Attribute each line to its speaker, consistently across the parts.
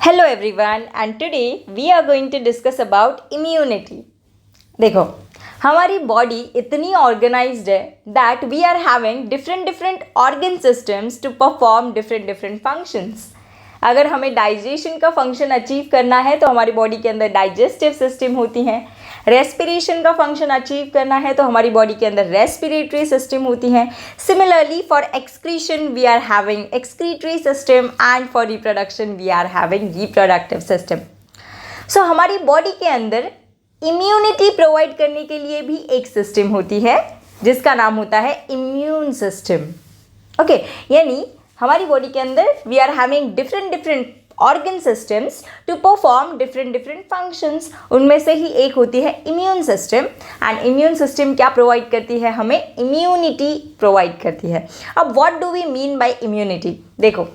Speaker 1: Hello everyone and today we are going to discuss about immunity. देखो हमारी body इतनी organised है that we are having different organ systems to perform different functions. अगर हमें digestion का function achieve करना है तो हमारी बॉडी के अंदर डाइजेस्टिव सिस्टम होती हैं. रेस्पिरेशन का फंक्शन अचीव करना है तो हमारी बॉडी के अंदर रेस्पिरेटरी सिस्टम होती हैं. Similarly for excretion we are having excretory system and for reproduction we are having reproductive system. So हमारी बॉडी के अंदर इम्यूनिटी प्रोवाइड करने के लिए भी एक सिस्टम होती है जिसका नाम होता है इम्यून सिस्टम. ओके, यानी हमारी बॉडी के अंदर we are having different organ systems to perform different functions. उनमें से ही एक होती है immune system. And immune system क्या प्रोवाइड करती है? हमें इम्यूनिटी प्रोवाइड करती है. अब what do we mean by immunity? देखो,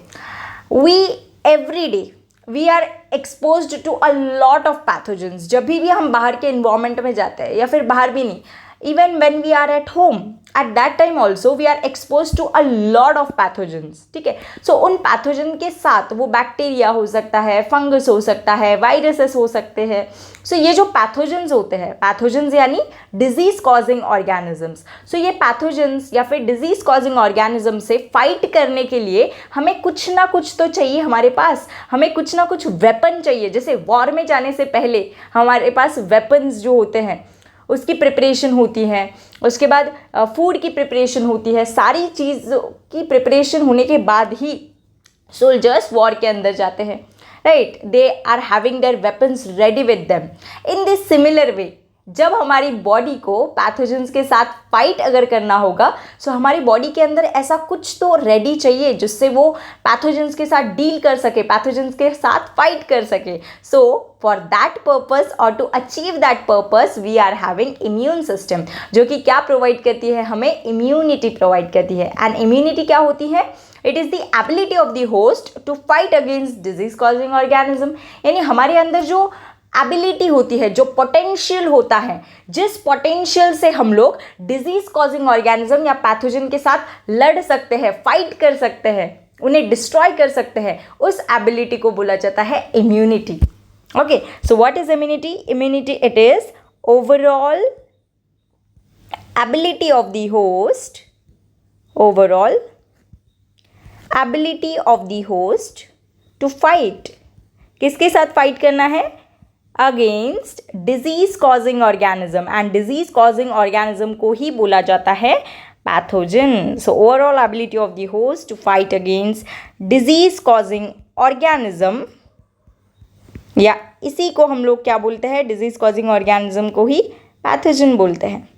Speaker 1: we every day we are exposed to a lot of pathogens. जब भी हम बाहर के इन्वायरमेंट में जाते हैं या फिर बाहर भी नहीं, even when we are at home, at that time also we are exposed to a lot of pathogens. ठीक है, सो उन पैथोजन के साथ वो बैक्टीरिया हो सकता है, फंगस हो सकता है, वायरसेस हो सकते हैं. सो ये जो पैथोजेंस होते हैं, पैथोजेंस यानी डिजीज कॉजिंग ऑर्गेनिजम्स. सो ये पैथोजेंस या फिर डिजीज कॉजिंग ऑर्गेनिज्म से फाइट करने के लिए हमें कुछ ना कुछ तो चाहिए हमारे पास. हमें कुछ ना कुछ वेपन चाहिए. जैसे वॉर में जाने से पहले हमारे पास वेपन्स जो होते हैं उसकी प्रिपरेशन होती है, उसके बाद फूड की प्रिपरेशन होती है. सारी चीज़ की प्रिपरेशन होने के बाद ही सोल्जर्स वॉर के अंदर जाते हैं, right. They are having their weapons ready with them. In this similar way जब हमारी बॉडी को पैथोजेंस के साथ फाइट अगर करना होगा, सो हमारी बॉडी के अंदर ऐसा कुछ तो रेडी चाहिए जिससे वो पैथोजेंस के साथ डील कर सके, पैथोजेंस के साथ फाइट कर सके. सो फॉर दैट पर्पस और to achieve that purpose we are having immune system, जो कि क्या प्रोवाइड करती है? हमें इम्यूनिटी प्रोवाइड करती है. एंड इम्यूनिटी क्या होती है? It is the ability of the host to fight against disease causing organism. यानी हमारे अंदर जो एबिलिटी होती है, जो पोटेंशियल होता है, जिस पोटेंशियल से हम लोग डिजीज कॉजिंग ऑर्गेनिज्म या पैथोजन के साथ लड़ सकते हैं, फाइट कर सकते हैं, उन्हें डिस्ट्रॉय कर सकते हैं, उस एबिलिटी को बोला जाता है immunity. Okay, so what is immunity? Immunity it is overall ability of the host, overall ability of the host to fight. किसके साथ फाइट करना है? Against disease causing organism. And disease causing organism को ही बोला जाता है pathogen. So overall ability of the host to fight against disease causing organism, या इसी को हम लोग क्या बोलते हैं? डिजीज कॉजिंग ऑर्गेनिज्म को ही पैथोजन बोलते हैं.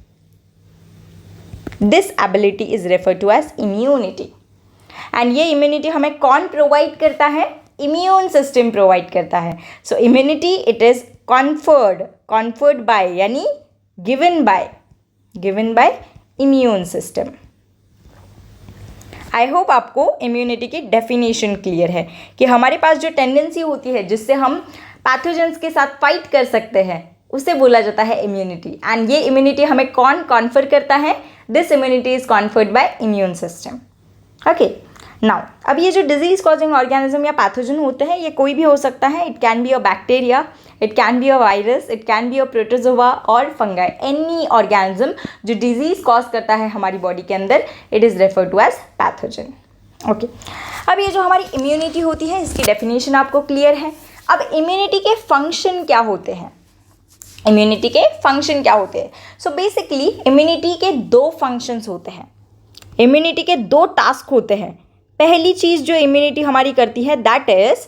Speaker 1: This ability is refer to as immunity. And ये इम्यूनिटी हमें कौन प्रोवाइड करता है? इम्यून सिस्टम प्रोवाइड करता है. So immunity it is conferred by, यानी given by immune system. I hope आपको इम्यूनिटी की डेफिनेशन क्लियर है कि हमारे पास जो टेंडेंसी होती है जिससे हम पैथोजेंस के साथ फाइट कर सकते हैं उसे बोला जाता है इम्यूनिटी. एंड ये इम्यूनिटी हमें कौन कॉन्फर करता है? This immunity is conferred by immune system. Okay, now अब ये जो डिजीज कॉजिंग ऑर्गेनिज्म या पैथोजन होते हैं ये कोई भी हो सकता है. It can be a bacteria, it can be a virus, it can be a protozoa और फंगाई. एनी ऑर्गेनिज्म जो डिजीज कॉज करता है हमारी बॉडी के अंदर, it is refer to as pathogen. Okay, अब ये जो हमारी इम्यूनिटी होती है इसकी डेफिनेशन आपको क्लियर है. अब इम्यूनिटी के फंक्शन क्या होते हैं? इम्यूनिटी के फंक्शन क्या होते हैं? सो बेसिकली इम्यूनिटी के दो फंक्शंस होते हैं, इम्यूनिटी के दो टास्क होते हैं. पहली चीज़ जो इम्यूनिटी हमारी करती है दैट इज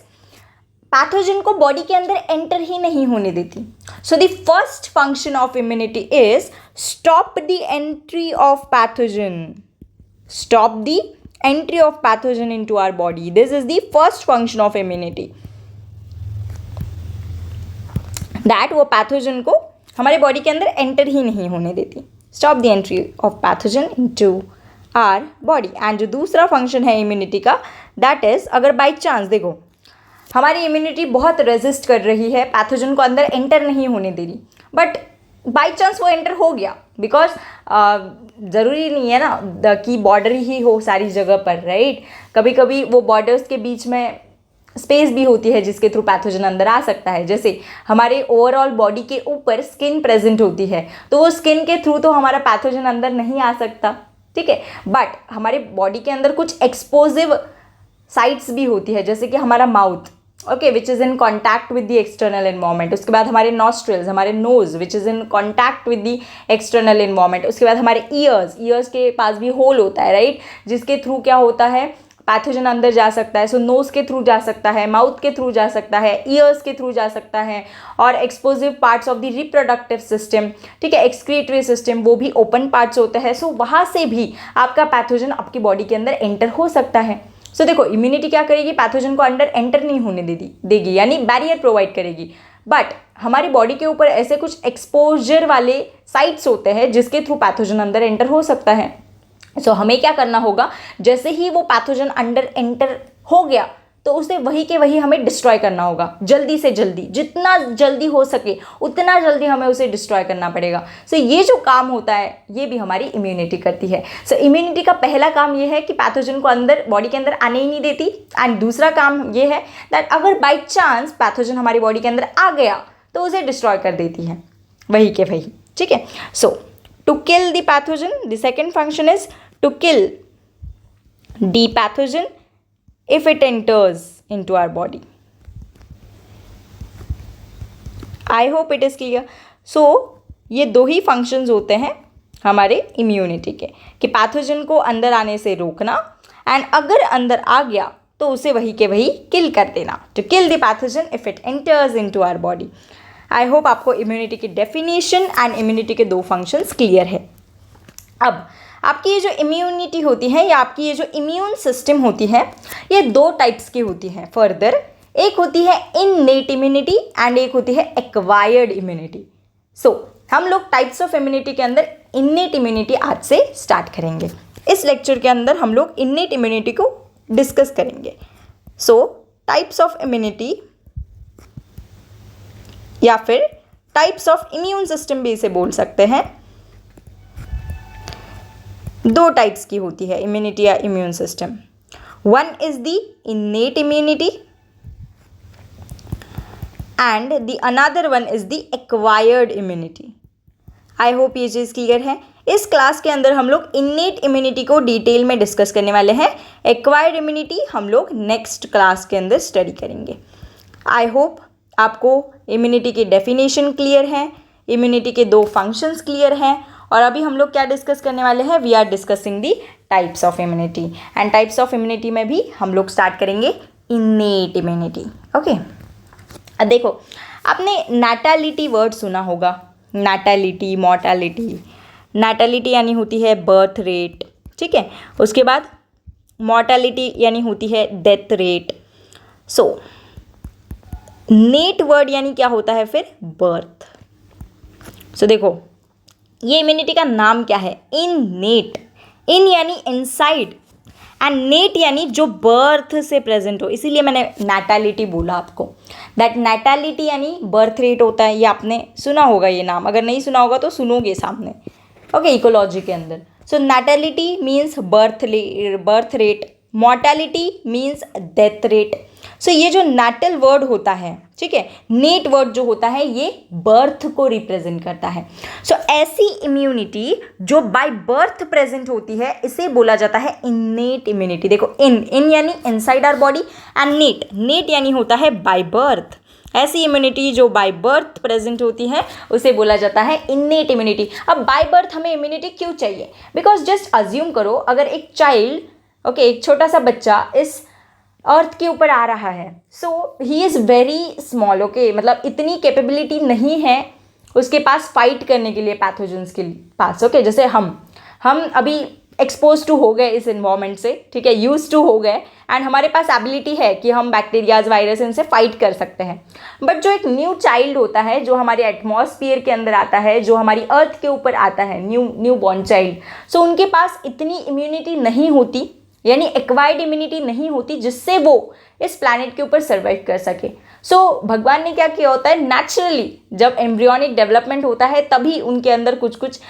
Speaker 1: पैथोजन को बॉडी के अंदर एंटर ही नहीं होने देती. So the first function of immunity is stop the entry of pathogen, stop the entry of pathogen into our body. This is the first function of immunity, that वो pathogen को हमारे body के अंदर enter ही नहीं होने देती. Stop the entry of pathogen into our body. And जो दूसरा फंक्शन है इम्यूनिटी का दैट इज, अगर बाई चांस देखो हमारी इम्यूनिटी बहुत रेजिस्ट कर रही है, पैथोजन को अंदर एंटर नहीं होने दे रही, बट बाई चांस वो एंटर हो गया, बिकॉज ज़रूरी नहीं है ना कि बॉर्डर ही हो सारी जगह पर, राइट. कभी कभी वो बॉर्डर्स के बीच में स्पेस भी होती है जिसके थ्रू पैथोजन अंदर आ सकता है। जैसे हमारे ओवरऑल बॉडी के ऊपर स्किन प्रेजेंट होती है, तो वो स्किन के थ्रू तो हमारा पैथोजन अंदर नहीं आ सकता, ठीक है। बट हमारे बॉडी के अंदर कुछ एक्सपोजिव साइट्स भी होती है, जैसे कि हमारा mouth, okay, which is in contact with the external environment. उसके बाद हमारे नॉस्ट्रिल्स, हमारे nose which is in contact with the external environment. उसके बाद हमारे ईयर्स के पास भी होल होता है, राइट, जिसके थ्रू क्या होता है, पैथोजन अंदर जा सकता है। सो नोज के थ्रू जा सकता है, माउथ के थ्रू जा सकता है, ईयर्स के थ्रू जा सकता है, और एक्सपोजिव parts of the reproductive system, ठीक है, एक्सक्रीटरी सिस्टम, वो भी ओपन पार्ट्स होते हैं। सो वहाँ से भी आपका पैथोजन आपकी बॉडी के अंदर एंटर हो सकता है। सो देखो, इम्यूनिटी क्या करेगी, पैथोजन को अंदर एंटर नहीं होने देगी, यानी बैरियर प्रोवाइड करेगी। बट हमारी बॉडी के ऊपर ऐसे कुछ एक्सपोजर वाले साइट्स होते हैं जिसके थ्रू पैथोजन अंदर एंटर हो सकता है। सो हमें क्या करना होगा, जैसे ही वो पैथोजन अंदर एंटर हो गया तो उसे वही के वही हमें डिस्ट्रॉय करना होगा, जल्दी से जल्दी, जितना जल्दी हो सके उतना जल्दी हमें उसे डिस्ट्रॉय करना पड़ेगा। सो ये जो काम होता है ये भी हमारी इम्यूनिटी करती है। सो इम्यूनिटी का पहला काम ये है कि पैथोजन को अंदर बॉडी के अंदर आने ही नहीं देती, एंड दूसरा काम ये है दैट अगर बाई चांस पैथोजन हमारी बॉडी के अंदर आ गया तो उसे डिस्ट्रॉय कर देती है वही के वही, ठीक है। So to kill the pathogen, the second function is to kill the pathogen if it enters into our body. I hope it is clear. So ये दो ही फंक्शंस होते हैं हमारे इम्यूनिटी के, कि पैथोजन को अंदर आने से रोकना, एंड अगर अंदर आ गया तो उसे वही के वही किल कर देना, to kill the pathogen if it enters into our body. I hope आपको इम्यूनिटी की डेफिनेशन एंड इम्यूनिटी के दो फंक्शंस क्लियर है। अब आपकी ये जो इम्यूनिटी होती है या आपकी ये जो इम्यून सिस्टम होती है, ये दो टाइप्स की होती है फर्दर। एक होती है इननेट इम्यूनिटी एंड एक होती है एक्वायर्ड इम्यूनिटी। सो हम लोग टाइप्स ऑफ इम्यूनिटी के अंदर इननेट इम्यूनिटी आज से स्टार्ट करेंगे। इस लेक्चर के अंदर हम लोग इननेट इम्यूनिटी को डिस्कस करेंगे। सो टाइप्स ऑफ इम्यूनिटी या फिर टाइप्स ऑफ इम्यून सिस्टम भी इसे बोल सकते हैं। दो टाइप्स की होती है इम्यूनिटी या immune system. One is the innate immunity and the another one is the acquired immunity. I hope ये चीज़ क्लियर है। इस क्लास के अंदर हम लोग इन्नेट इम्यूनिटी को डिटेल में डिस्कस करने वाले हैं। एक्वायर्ड इम्यूनिटी हम लोग नेक्स्ट क्लास के अंदर स्टडी करेंगे। आई होप आपको इम्यूनिटी की डेफिनेशन क्लियर है, इम्यूनिटी के दो फंक्शंस क्लियर हैं, और अभी हम लोग क्या डिस्कस करने वाले हैं, we are discussing the types of immunity, and types of immunity में भी हम लोग स्टार्ट करेंगे इन्नेट इम्यूनिटी। ओके, अब देखो, आपने नैटालिटी वर्ड सुना होगा, नैटालिटी, मॉर्टालिटी। नैटालिटी यानी होती है बर्थ रेट, ठीक है। उसके बाद मॉर्टालिटी यानी होती है death rate. So net word यानी क्या होता है फिर, बर्थ। सो देखो, ये इम्यूनिटी का नाम क्या है, इननेट। इन यानी इनसाइड एंड नेट यानी जो बर्थ से प्रेजेंट हो, इसीलिए मैंने नैटालिटी बोला आपको। दैट नैटालिटी यानी बर्थ रेट होता है, ये आपने सुना होगा ये नाम, अगर नहीं सुना होगा तो सुनोगे सामने, ओके, इकोलॉजी के अंदर। So natality means birth rate, mortality means death rate. So ये जो नैटल वर्ड होता है, ठीक है, नेट वर्ड जो होता है ये बर्थ को रिप्रेजेंट करता है। सो ऐसी इम्यूनिटी जो बाय बर्थ प्रेजेंट होती है इसे बोला जाता है इन्नेट इम्यूनिटी। देखो, इन यानी inside our body and nate यानी होता है बाय बर्थ। ऐसी इम्यूनिटी जो बाय बर्थ प्रेजेंट होती है उसे बोला जाता है इन्नेट इम्यूनिटी। अब बाय बर्थ हमें इम्यूनिटी क्यों चाहिए, बिकॉज जस्ट अज्यूम करो, अगर एक चाइल्ड, ओके, एक छोटा सा बच्चा इस अर्थ के ऊपर आ रहा है, so he is very small, okay, मतलब इतनी कैपेबिलिटी नहीं है उसके पास फाइट करने के लिए पैथोजेंस के पास, ओके। जैसे हम अभी एक्सपोज टू हो गए इस इन्वायरमेंट से, ठीक है, यूज टू हो गए, एंड हमारे पास एबिलिटी है कि हम बैक्टीरियाज, वायरस, इनसे फाइट कर सकते हैं। बट जो एक न्यू चाइल्ड होता है, जो हमारे एटमॉस्फेयर के अंदर आता है, जो हमारी अर्थ के ऊपर आता है, न्यू बॉर्न चाइल्ड, सो उनके पास इतनी इम्यूनिटी नहीं होती, यानी एक्वायर्ड इम्यूनिटी नहीं होती जिससे वो इस प्लैनेट के ऊपर सर्वाइव कर सके। सो भगवान ने क्या किया होता है, नेचुरली जब एम्ब्रियोनिक डेवलपमेंट होता है तभी उनके अंदर कुछ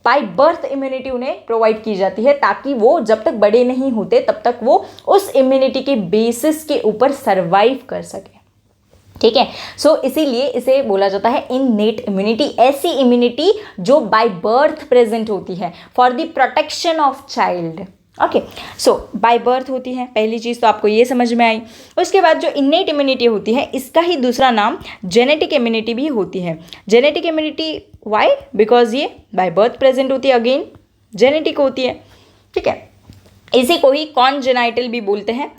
Speaker 1: बाय बर्थ इम्यूनिटी उन्हें प्रोवाइड की जाती है, ताकि वो जब तक बड़े नहीं होते तब तक वो उस इम्यूनिटी के बेसिस के ऊपर सर्वाइव कर सके। ठीक है, सो इसीलिए इसे बोला जाता है इननेट इम्यूनिटी, ऐसी इम्यूनिटी जो बाय बर्थ प्रेजेंट होती है for the protection of child. Okay, so by birth होती है, पहली चीज़ तो आपको ये समझ में आई। उसके बाद जो इननेट इम्यूनिटी होती है, इसका ही दूसरा नाम जेनेटिक इम्यूनिटी भी होती है। Genetic immunity why? बिकॉज ये बाय बर्थ प्रेजेंट होती है, अगेन जेनेटिक होती है। ठीक है, इसी को ही कॉन्जेनाइटल भी बोलते हैं।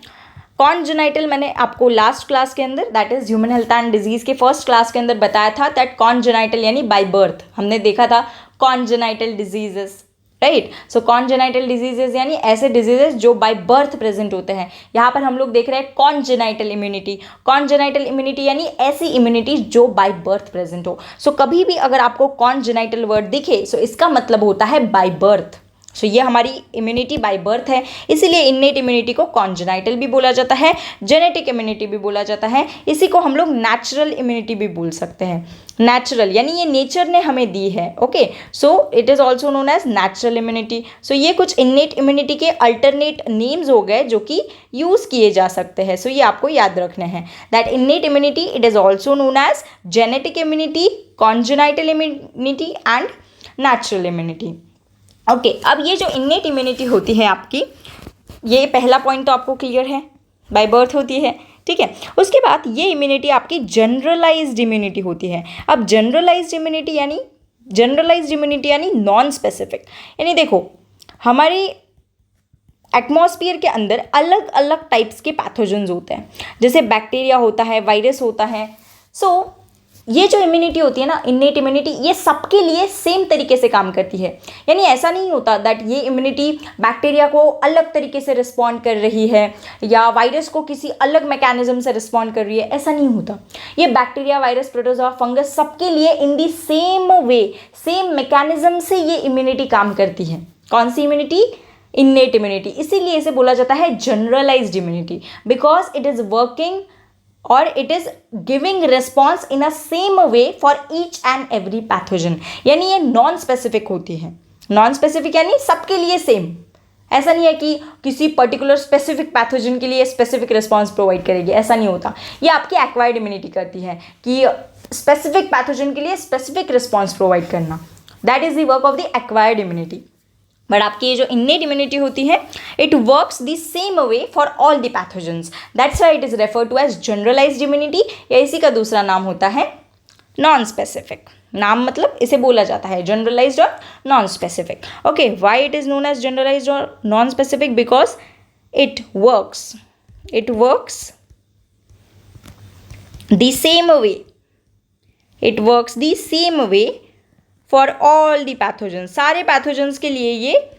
Speaker 1: कॉन्जेनाइटल मैंने आपको लास्ट क्लास के अंदर, that is human health and disease के फर्स्ट क्लास के अंदर बताया था दैट कॉन्जेनाइटल यानी बाय बर्थ, हमने देखा था कॉन्जेनाइटल डिजीजेस, राइट। सो कॉन्जेनाइटल डिजीजेज यानी ऐसे डिजीजेज जो बाय बर्थ प्रेजेंट होते हैं। यहाँ पर हम लोग देख रहे हैं कॉन्जेनाइटल इम्यूनिटी। कॉन्जेनाइटल इम्यूनिटी यानी ऐसी इम्यूनिटी जो बाय बर्थ प्रेजेंट हो। सो कभी भी अगर आपको कॉन्जेनाइटल वर्ड दिखे सो इसका मतलब होता है बाय बर्थ। सो ये हमारी इम्यूनिटी बाय बर्थ है, इसीलिए इननेट इम्यूनिटी को कॉन्जेनाइटल भी बोला जाता है, जेनेटिक इम्यूनिटी भी बोला जाता है। इसी को हम लोग नेचुरल इम्यूनिटी भी बोल सकते हैं। नेचुरल यानी ये नेचर ने हमें दी है। Okay, so it is also known as natural immunity. So ये कुछ इननेट इम्यूनिटी के अल्टरनेट नेम्स हो गए जो कि यूज़ किए जा सकते हैं। सो ये आपको याद रखने हैं that innate immunity it is also known as genetic immunity, congenital immunity and natural immunity. Okay, अब ये जो इननेट इम्यूनिटी होती है आपकी, ये पहला पॉइंट तो आपको क्लियर है, बाय बर्थ होती है। ठीक है, उसके बाद ये इम्यूनिटी आपकी जनरलाइज्ड इम्यूनिटी होती है। अब जनरलाइज्ड इम्यूनिटी यानी नॉन स्पेसिफिक, यानी देखो हमारी एटमॉस्फेयर के अंदर अलग अलग टाइप्स के पैथोजेंस होते हैं, जैसे बैक्टीरिया होता है, वायरस होता है। सो ये जो इम्यूनिटी होती है ना, इननेट इम्यूनिटी, ये सबके लिए सेम तरीके से काम करती है। यानी ऐसा नहीं होता दैट ये इम्यूनिटी बैक्टीरिया को अलग तरीके से रिस्पॉन्ड कर रही है या वायरस को किसी अलग मैकेनिज्म से रिस्पॉन्ड कर रही है, ऐसा नहीं होता। ये बैक्टीरिया, वायरस, प्रोटोजोआ, फंगस सबके लिए in the same way, same mechanism से ये इम्यूनिटी काम करती है। कौन सी इम्यूनिटी? Innate immunity. इसीलिए इसे बोला जाता है generalised immunity, because it is working और it is giving response in a same way for each and every pathogen. यानी ये नॉन स्पेसिफिक होती है। नॉन स्पेसिफिक यानी सबके लिए सेम, ऐसा नहीं है कि किसी पर्टिकुलर स्पेसिफिक पैथोजन के लिए स्पेसिफिक रिस्पॉन्स प्रोवाइड करेगी, ऐसा नहीं होता। ये आपकी एक्वायर्ड इम्यूनिटी करती है कि स्पेसिफिक पैथोजन के लिए स्पेसिफिक रिस्पॉन्स प्रोवाइड करना, that is the work of the acquired immunity. But आपकी ये जो इननेट इम्यूनिटी होती है, it works the same way for all the pathogens, that's why it is referred to as generalised immunity, या इसी का दूसरा नाम होता है नॉन स्पेसिफिक। नाम मतलब इसे बोला जाता है जनरलाइज्ड और non specific. Okay, why it is known as generalised और non specific? Because it works the same way, it works the same way for all the pathogens. सारे पैथोजेंस के लिए ये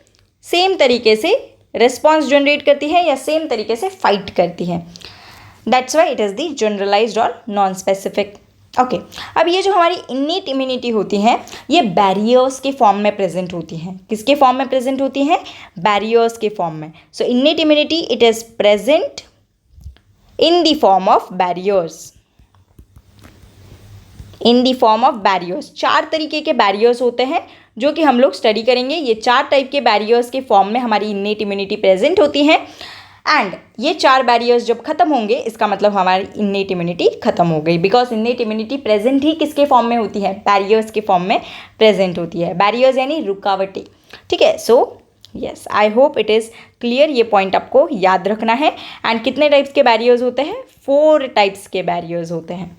Speaker 1: सेम तरीके से रिस्पॉन्स जनरेट करती है या सेम तरीके से फाइट करती है, that's why it is the generalised और नॉन स्पेसिफिक। ओके, अब ये जो हमारी इननेट इम्यूनिटी होती है, ये बैरियर्स के फॉर्म में प्रेजेंट होती हैं। किसके फॉर्म में प्रेजेंट होती हैं? बैरियर्स के फॉर्म में। So innate immunity it is present in the form of barriers, in the form of barriers. 4 तरीके के बैरियर्स होते हैं जो कि हम लोग स्टडी करेंगे। ये 4 टाइप के बैरियर्स के फॉर्म में हमारी इननेट इम्यूनिटी प्रेजेंट होती है, एंड ये 4 बैरियर्स जब खत्म होंगे इसका मतलब हमारी इननेट इम्यूनिटी खत्म हो गई, बिकॉज इननेट इम्यूनिटी प्रेजेंट ही किसके फॉर्म में होती है? बैरियर्स के फॉर्म में प्रेजेंट होती है। बैरियर्स यानी रुकावटें। ठीक है, so yes, I hope it is clear. ये पॉइंट आपको याद रखना है। एंड कितने टाइप्स के बैरियर्स होते हैं? 4 टाइप्स के बैरियर्स होते हैं।